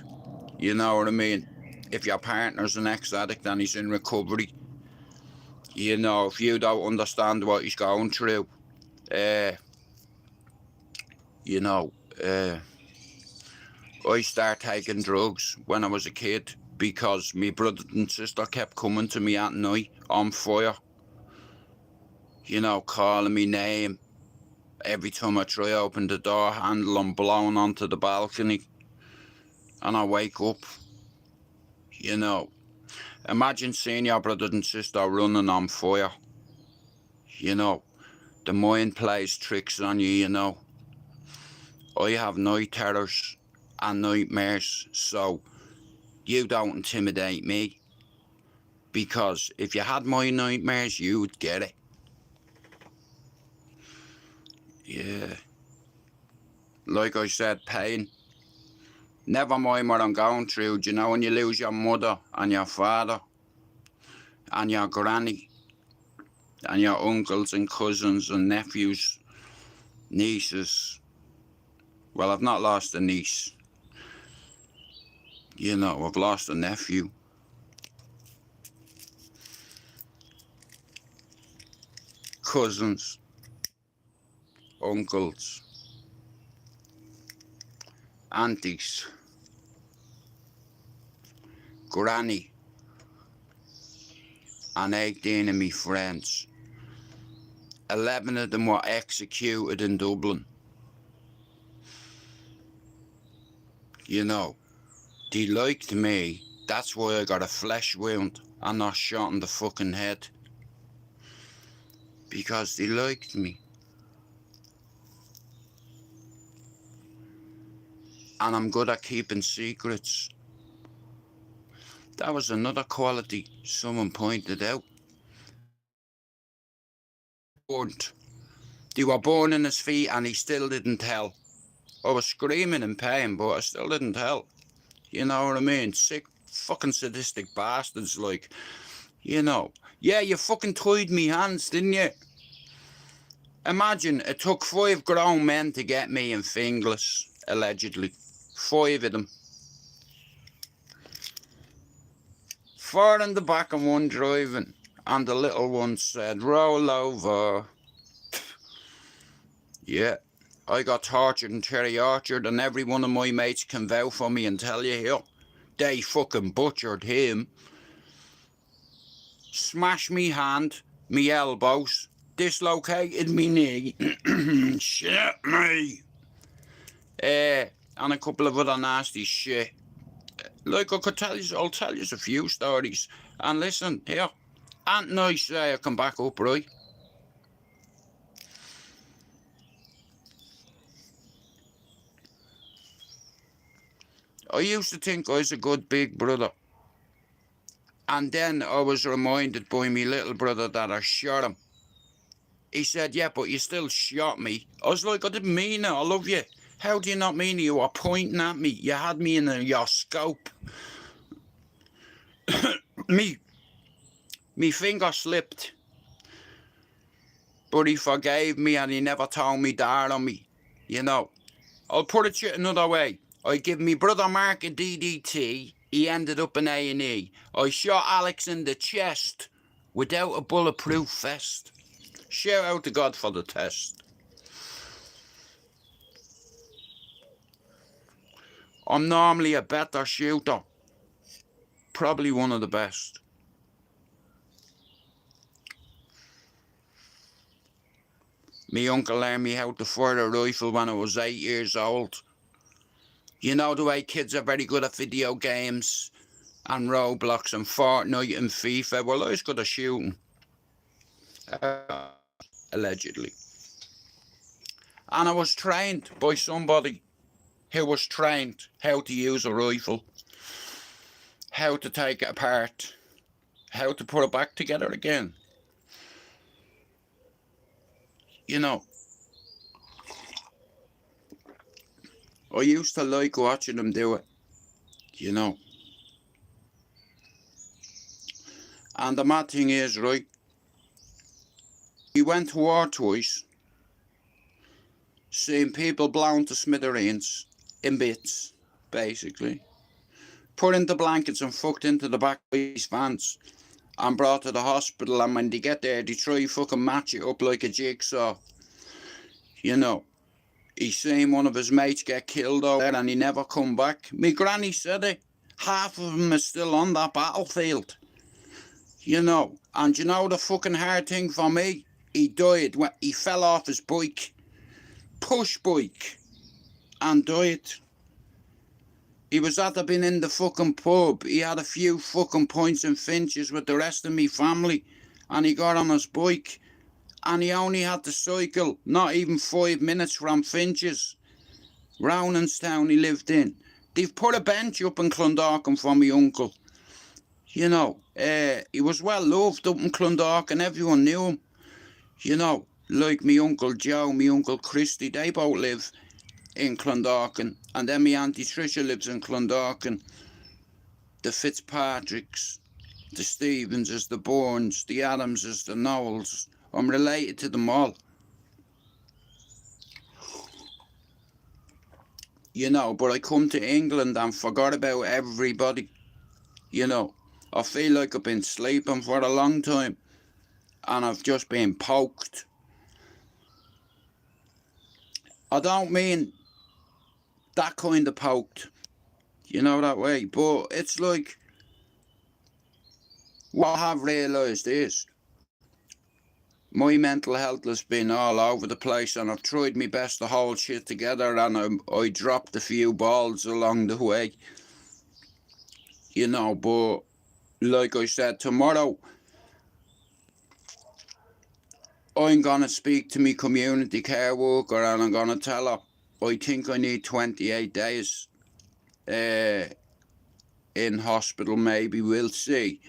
You know what I mean? If your partner's an ex-addict and he's in recovery, you know, if you don't understand what he's going through, you know, I started taking drugs when I was a kid because my brother and sister kept coming to me at night on fire. You know, calling me name. Every time I try to open the door handle, I'm blowing onto the balcony. And I wake up. You know, imagine seeing your brother and sister running on fire. You know, the mind plays tricks on you, you know. I have night terrors and nightmares, so you don't intimidate me. Because if you had my nightmares, you would get it. Yeah. Like I said, pain. Never mind what I'm going through. Do you know when you lose your mother and your father and your granny and your uncles and cousins and nephews, nieces? Well, I've not lost a niece. You know, I've lost a nephew. Cousins. Uncles. Aunties. Granny. And 18 of me friends. 11 of them were executed in Dublin. You know, they liked me. That's why I got a flesh wound and not shot in the fucking head. Because they liked me. And I'm good at keeping secrets. That was another quality someone pointed out. They were burning his feet and he still didn't tell. I was screaming in pain, but I still didn't tell. You know what I mean? Sick, fucking sadistic bastards, like, you know. Yeah, you fucking tied me hands, didn't you? Imagine, it took 5 grown men to get me in Finglas, allegedly. 5 of them. 4 in the back and 1 driving. And the little one said, roll over. Yeah. I got tortured in Cherry Orchard and every one of my mates can vouch for me and tell you here. They fucking butchered him. Smashed me hand, me elbows, dislocated me knee. Shit me. And a couple of other nasty shit. Like I'll tell you a few stories. And listen, here, ain't nice say I come back up, right? I used to think I was a good big brother. And then I was reminded by me little brother that I shot him. He said, yeah, but you still shot me. I was like, I didn't mean it, I love you. How do you not mean it? You were pointing at me. You had me in your scope. me finger slipped. But he forgave me and he never told me that on me. You know, I'll put it to you another way. I give me brother Mark a DDT. He ended up in A&E. I shot Alex in the chest without a bulletproof vest. Shout out to God for the test. I'm normally a better shooter. Probably one of the best. My uncle learned me how to fire a rifle when I was 8 years old. You know the way kids are very good at video games and Roblox and Fortnite and FIFA? Well, I was good at shooting. Allegedly. And I was trained by somebody who was trained how to use a rifle, how to take it apart, how to put it back together again. You know, I used to like watching them do it, you know. And the mad thing is, right, he went to war twice, seeing people blown to smithereens, in bits, basically. Put into blankets and fucked into the back of his vans and brought to the hospital, and when they get there, they try fucking match it up like a jigsaw. You know, he seen one of his mates get killed over there and he never come back. Me granny said it. Half of them is still on that battlefield. You know, and you know the fucking hard thing for me? He died when he fell off his bike, push bike, and died. He was after being in the fucking pub. He had a few fucking points and finches with the rest of me family, and he got on his bike, and he only had to cycle not even 5 minutes from Finches. Rownanstown he lived in. They've put a bench up in Clondalkin for me uncle. You know, he was well loved up in Clondalkin, everyone knew him. You know, like me Uncle Joe, me Uncle Christy, they both live in Clondalkin. And then me Auntie Tricia lives in Clondalkin. The Fitzpatricks, the Stevenses, the Bournes, the Adamses, the Knowles. I'm related to them all. You know, but I come to England and forgot about everybody. You know, I feel like I've been sleeping for a long time. And I've just been poked. I don't mean that kind of poked, you know, that way. But it's like, what I have realised is, my mental health has been all over the place, and I've tried my best to hold shit together, and I dropped a few balls along the way. You know, but like I said, tomorrow, I'm going to speak to me community care worker and I'm going to tell her I think I need 28 days in hospital, maybe, we'll see.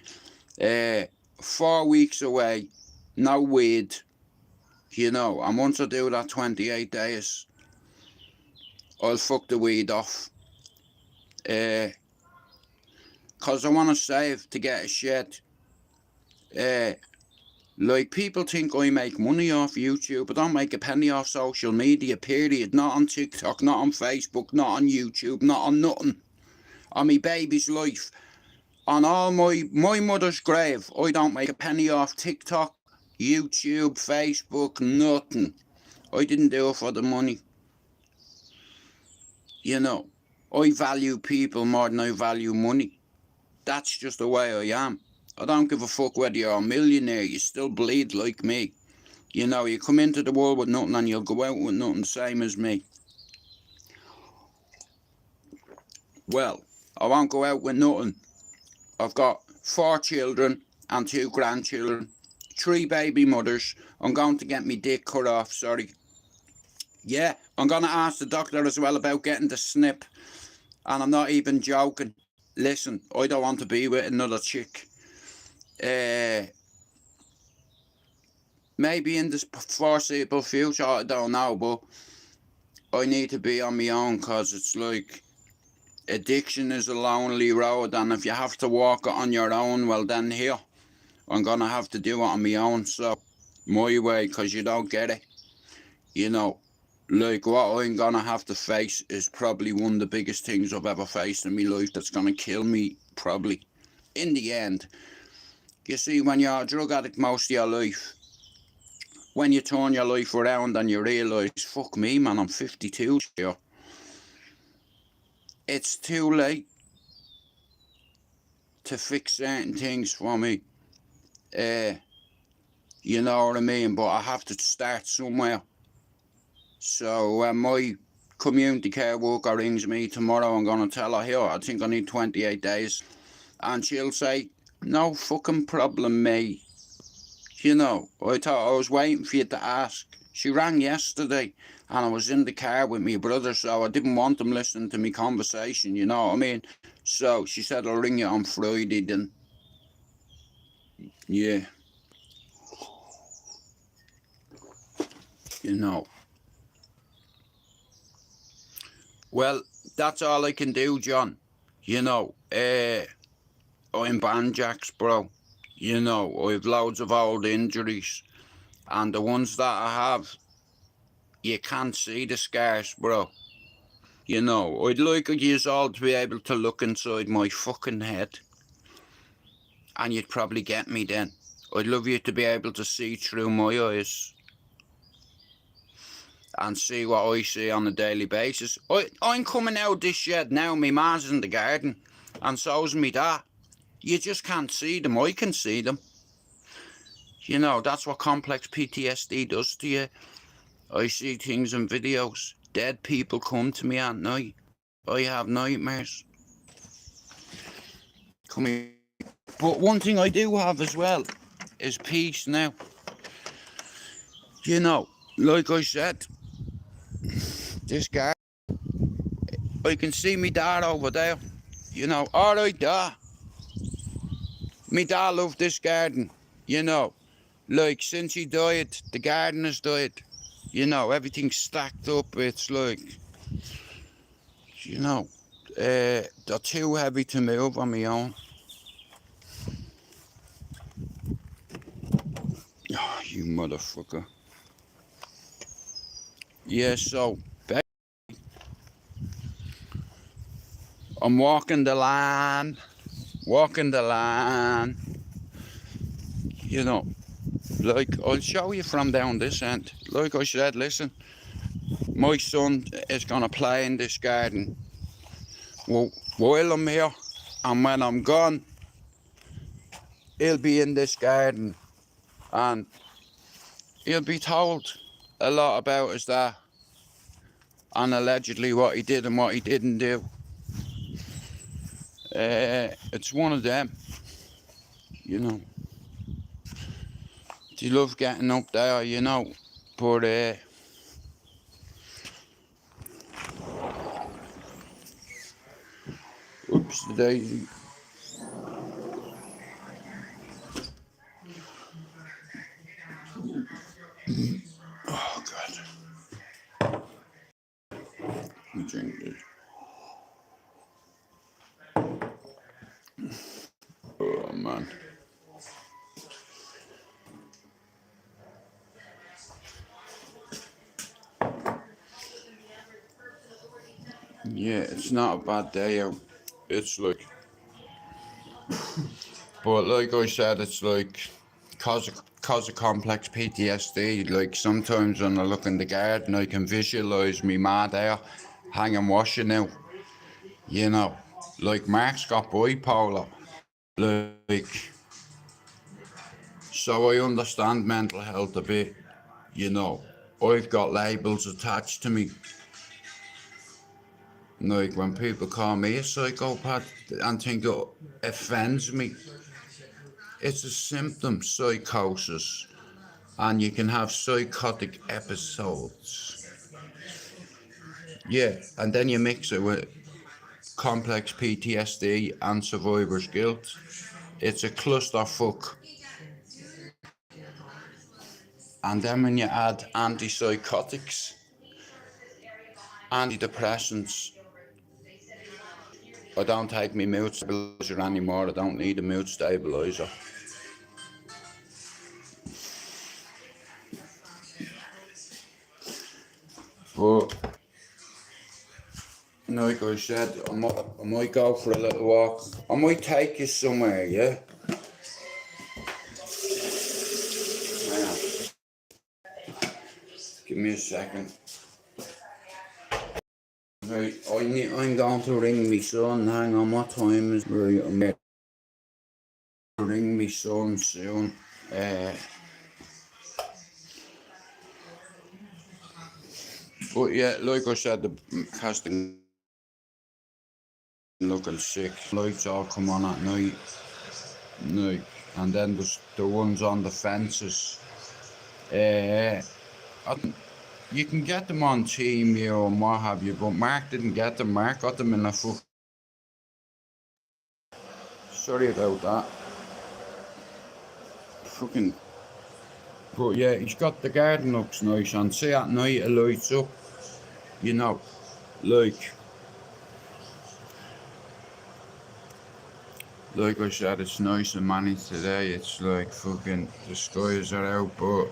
4 weeks away, no weed, you know, and once I do that 28 days, I'll fuck the weed off. Because I want to save to get a shed. Like, people think I make money off YouTube. I don't make a penny off social media, period. Not on TikTok, not on Facebook, not on YouTube, not on nothing. On me baby's life. On all my mother's grave, I don't make a penny off TikTok, YouTube, Facebook, nothing. I didn't do it for the money. You know. I value people more than I value money. That's just the way I am. I don't give a fuck whether you're a millionaire, you still bleed like me. You know, you come into the world with nothing and you'll go out with nothing, same as me. Well, I won't go out with nothing. I've got 4 children and 2 grandchildren, 3 baby mothers. I'm going to get me dick cut off, sorry. Yeah, I'm going to ask the doctor as well about getting the snip. And I'm not even joking. Listen, I don't want to be with another chick. Maybe in the foreseeable future, I don't know, but I need to be on my own, because it's like addiction is a lonely road, and if you have to walk it on your own, well then here, I'm gonna have to do it on my own, so my way, because you don't get it. You know, like what I'm gonna have to face is probably one of the biggest things I've ever faced in my life that's gonna kill me, probably, in the end. You see, when you're a drug addict most of your life, when you turn your life around and you realise, fuck me man, I'm 52 here, it's too late to fix certain things for me. You know what I mean? But I have to start somewhere. So when my community care worker rings me tomorrow, I'm going to tell her, here, I think I need 28 days. And she'll say, no fucking problem, mate. You know, I thought I was waiting for you to ask. She rang yesterday and I was in the car with my brother, so I didn't want them listening to me conversation, you know what I mean? So she said, I'll ring you on Friday then. Yeah. You know. Well, that's all I can do, John. You know, I'm banjacks, bro. You know, I have loads of old injuries. And the ones that I have, you can't see the scars, bro. You know, I'd like you all to be able to look inside my fucking head. And you'd probably get me then. I'd love you to be able to see through my eyes. And see what I see on a daily basis. I'm coming out of this shed now, my ma's in the garden. And so's me dad. You just can't see them, I can see them. You know, that's what complex PTSD does to you. I see things in videos. Dead people come to me at night. I have nightmares. Come here. But one thing I do have as well is peace now. You know, like I said, this guy, I can see me dad over there. You know, alright dad. Me dad loved this garden, you know. Like, since he died, the garden has died. You know, everything's stacked up. It's like, you know, they're too heavy to move on my own. Oh, you motherfucker. Yeah, so, I'm walking the line. You know, like, I'll show you from down this end. Like I said, listen, my son is going to play in this garden while I'm here, and when I'm gone, he'll be in this garden, and he'll be told a lot about his dad, and allegedly what he did and what he didn't do. It's one of them, you know. They love getting up there, you know, but oops, the daisy. Oh God. Let me drink this. Oh man. Yeah, it's not a bad day out. It's like, but like I said, it's like, cause of complex PTSD, like sometimes when I look in the garden, I can visualise me ma there, hanging washing out, You know, like Mark's got bipolar. Like, so I understand mental health a bit, you know. I've got labels attached to me. Like when people call me a psychopath and think it offends me, it's a symptom, psychosis, and you can have psychotic episodes. Yeah, and then you mix it with complex PTSD and survivor's guilt. It's a clusterfuck. And then when you add antipsychotics, antidepressants, I don't take my mood stabilizer anymore. I don't need a mood stabilizer. But like I said, I might go for a little walk. I might take you somewhere, yeah? Hang on. Give me a second. Right, I'm going to ring me son. Hang on, what time is it? Right, I'm going to ring me son soon. But yeah, like I said, the casting looking sick. Lights all come on at night. And then there's the ones on the fences. You can get them on Team View and what have you, but Mark didn't get them. Mark got them in a fuck. Sorry about that. Fucking. But yeah, he's got the garden looks nice, and see at night it lights up. You know, like I said, it's nice and manny today. It's like fucking the skies are out, but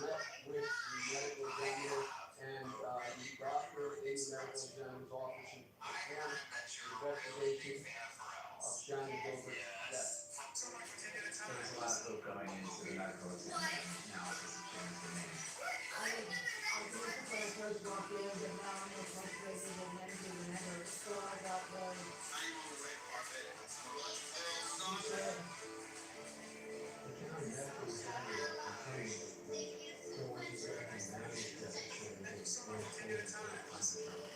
met with the medical examiner and the doctor in the medical examiner's office and performed an investigation of Shannon Gilbert's death. There's a lot of hope going into the medical exam analysis of Shannon's remains. I mean, when I first walked in, but now I'm more frustrated and energy than ever. So I got the. He said, The county medical examiner determined that there was a damage death of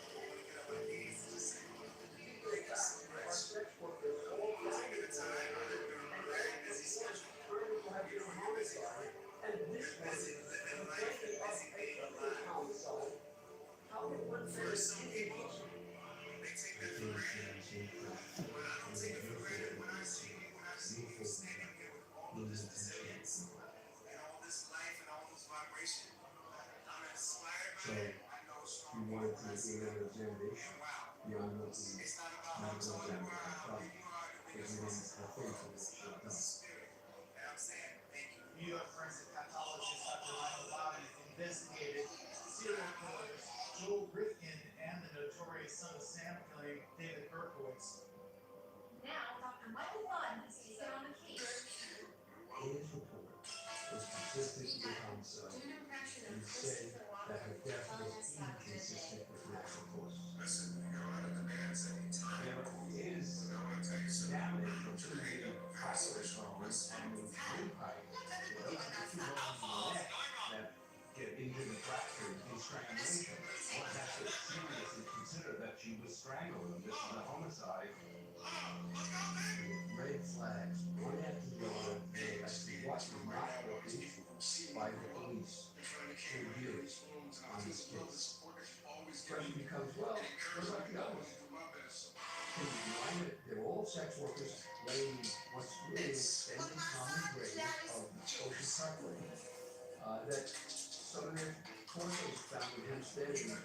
Shannon Gilbert. Our sex workers all died of it. And this was the family of a homicide. How did one person be possible? So, you wanted to do another examination beyond what the medical examiner thought. Because we didn't have faith in it. New York forensic pathologist Dr. Michael Bobby investigated serial killers Joel Rifkin and the notorious son of Sam killing David Berkowitz. Now, Dr. Michael Bond needs to get on the case. His report was consistent with homicide, and he said that her death was inconsistent with natural causes. There is damage to the prostate bones and the windpipe. Those are the two bones in the neck that get into the fracture in strangulation. One has to seriously consider that she was strangled. This is a homicide. Red flags, one after the other, as to what was not working by the police for years on this case. Question becomes, well, what about the others? Can you remind it, they're all sex workers laying what's really an extended common grave of Ocean Parkway. That some of their torsos found in Hempstead and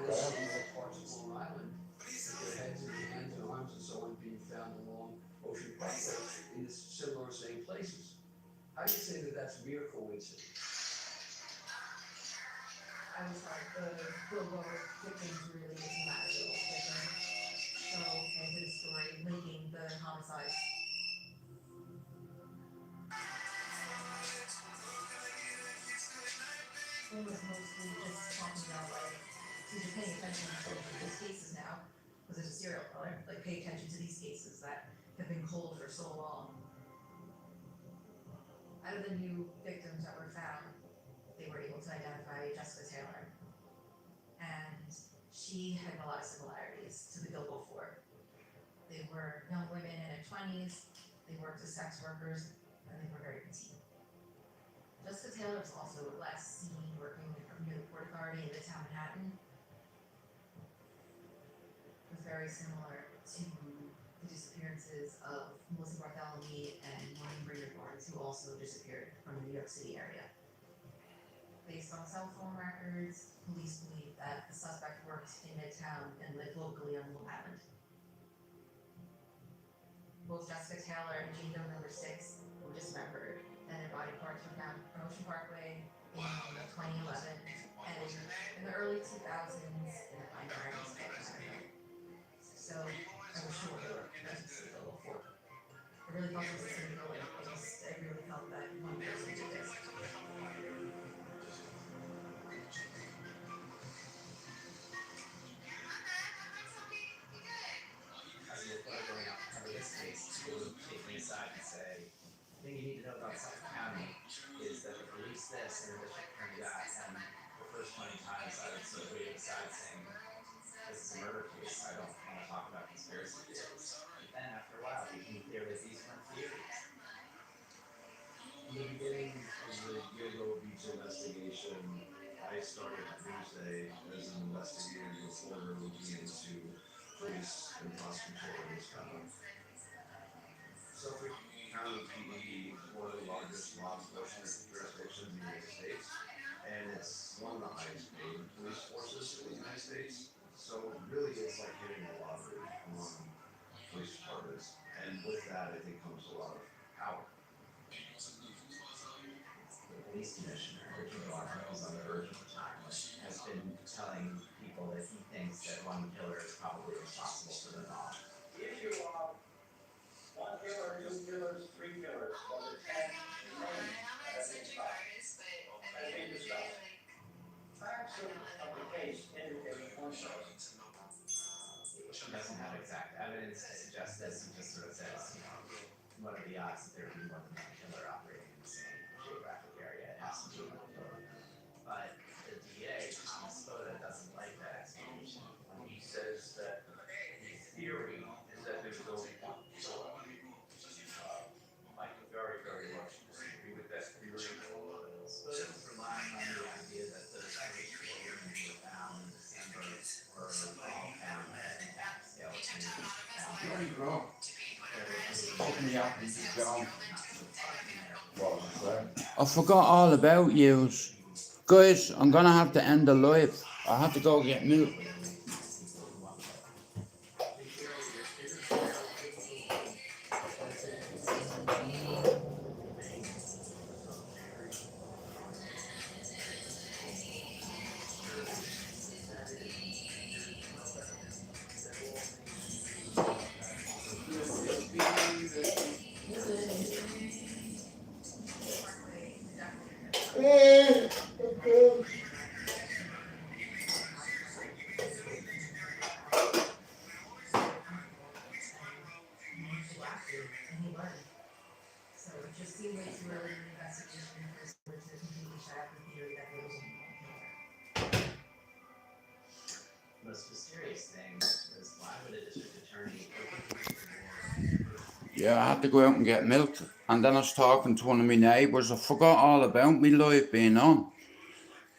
other parts of Long Island, with their heads and hands and arms and so on being found along Ocean Parkway in the similar same places. How do you say that that's mere coincidence? I was like, the lower victims really is not real victim. So, and his story linking the homicides. It was mostly just talking about like, so you're paying attention to these cases now, because there's a serial killer, like pay attention to these cases that have been cold for so long. Out of the new victims that were found, they were able to identify Jessica Taylor. And she had a lot of similarities to the Gilbo Four. They were young women in their 20s, they worked as sex workers, and they were very petite. Jessica Taylor was also last seen working near the Port Authority in Midtown Manhattan. It was very similar to the disappearances of Melissa Bartholomew and Maureen Brainerd Barnes, who also disappeared from the New York City area. Based on cell phone records, police believe that the suspect worked in Midtown and lived locally on Long Island. Both Jessica Taylor and Jane Doe number 6 were dismembered, and their body parts were found from Ocean Parkway in 2011, and in the early 2000s in the Pine Gardens of Manhattan. So I was sure they were present before. I really thought this was going to go in. I really felt that one person did this. As a reporter going out to cover this case, people would take me aside and say, the thing you need to know about Suffolk County is that the police this and the district attorney that, and the first 20 times I would sort of wave aside saying, this is a murder case, I don't want to talk about conspiracy theories. But then after a while, you can hear that these weren't theories. In the beginning of the Gilgo Beach investigation, I started Tuesday as an investigative reporter looking into police and prosecutorial misconduct. Suffolk County PD is one of the largest law enforcement jurisdictions in the United States, and it's one of the highest paid police forces in the United States. So really it's like hitting the lottery among police departments, and with that I think comes a lot of power. The police commissioner, Richard Barr, probably responsible for them all. The issue of one killer, two killers, three killers, was it 10, 10, as they discussed. Facts of the case indicate one person. He doesn't have exact evidence to suggest this. He just sort of says, what are the odds that there would be more than one killer operating in the same geographic area? It has to be one killer. But the DA, Thomas Spoda, doesn't like that explanation. He says that the theory is that there's only one killer. I can very, very much disagree with that theory. Spoda's relying on the idea that the three children were found in December were all found intact skeletons. Very good. Open me up and keep going. What was I saying? I forgot all about yous. Guys, I'm gonna have to end the live. I have to go get milk. And he learned. So it just seemed way too early in the investigation for someone to completely shut up the theory that there was only one killer. The most mysterious thing was why would a district attorney Yeah, I had to go out and get milk. And then I was talking to one of my neighbours. I forgot all about me live being on.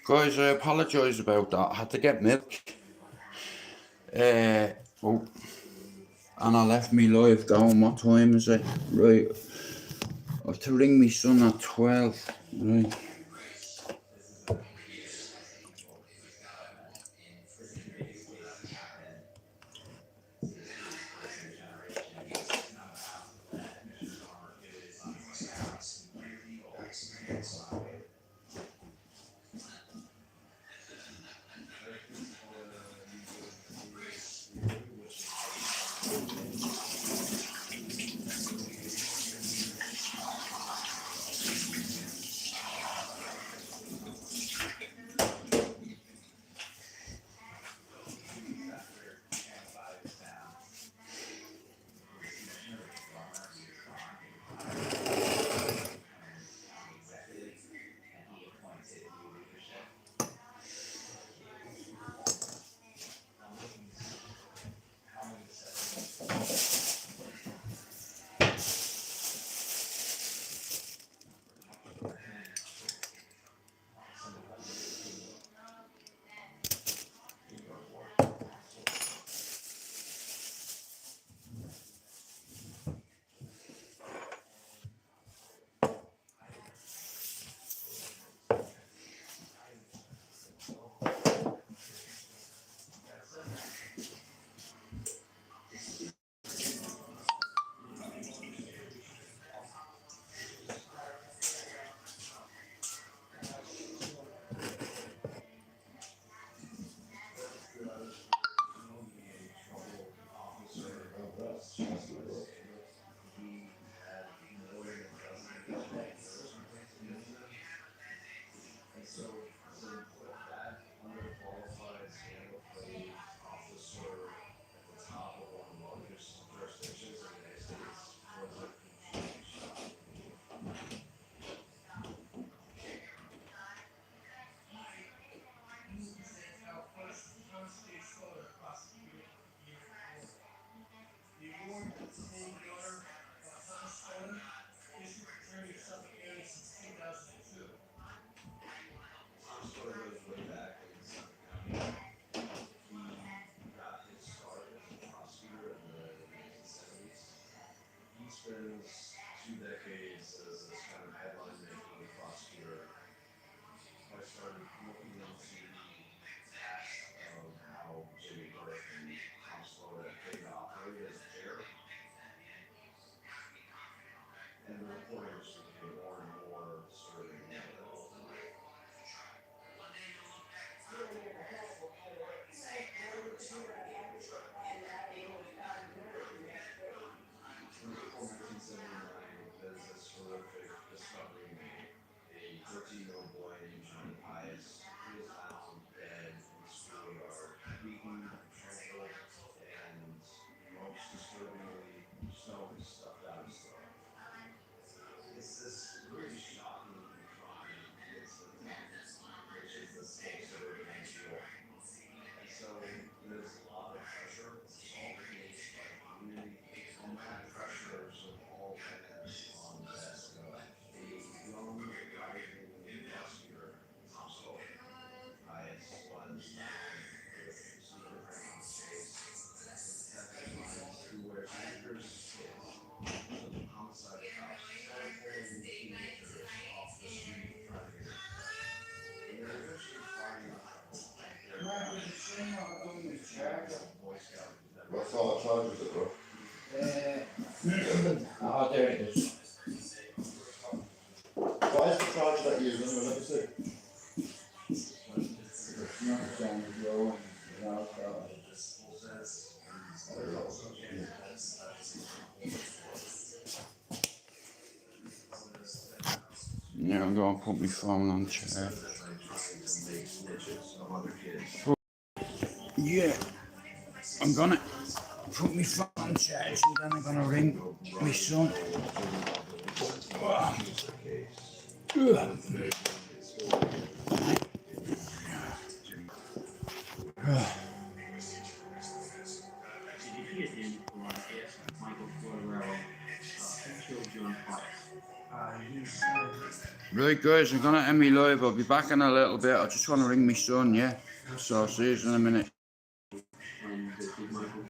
Guys, I apologise about that. I had to get milk. Oh. And I left me live going. What time is it? Right. I have to ring me son at 12. Right. charger is it, bro? Oh, there it is. What is the charger that you're using? Let me see. Not the same as your one. No, yeah, I'm going to put my phone on chair. Yeah, I'm gonna put my phone on charge and then I'm gonna ring my son. Right guys, I'm gonna end me live. I'll be back in a little bit. I just want to ring my son, yeah? So I'll see you in a minute.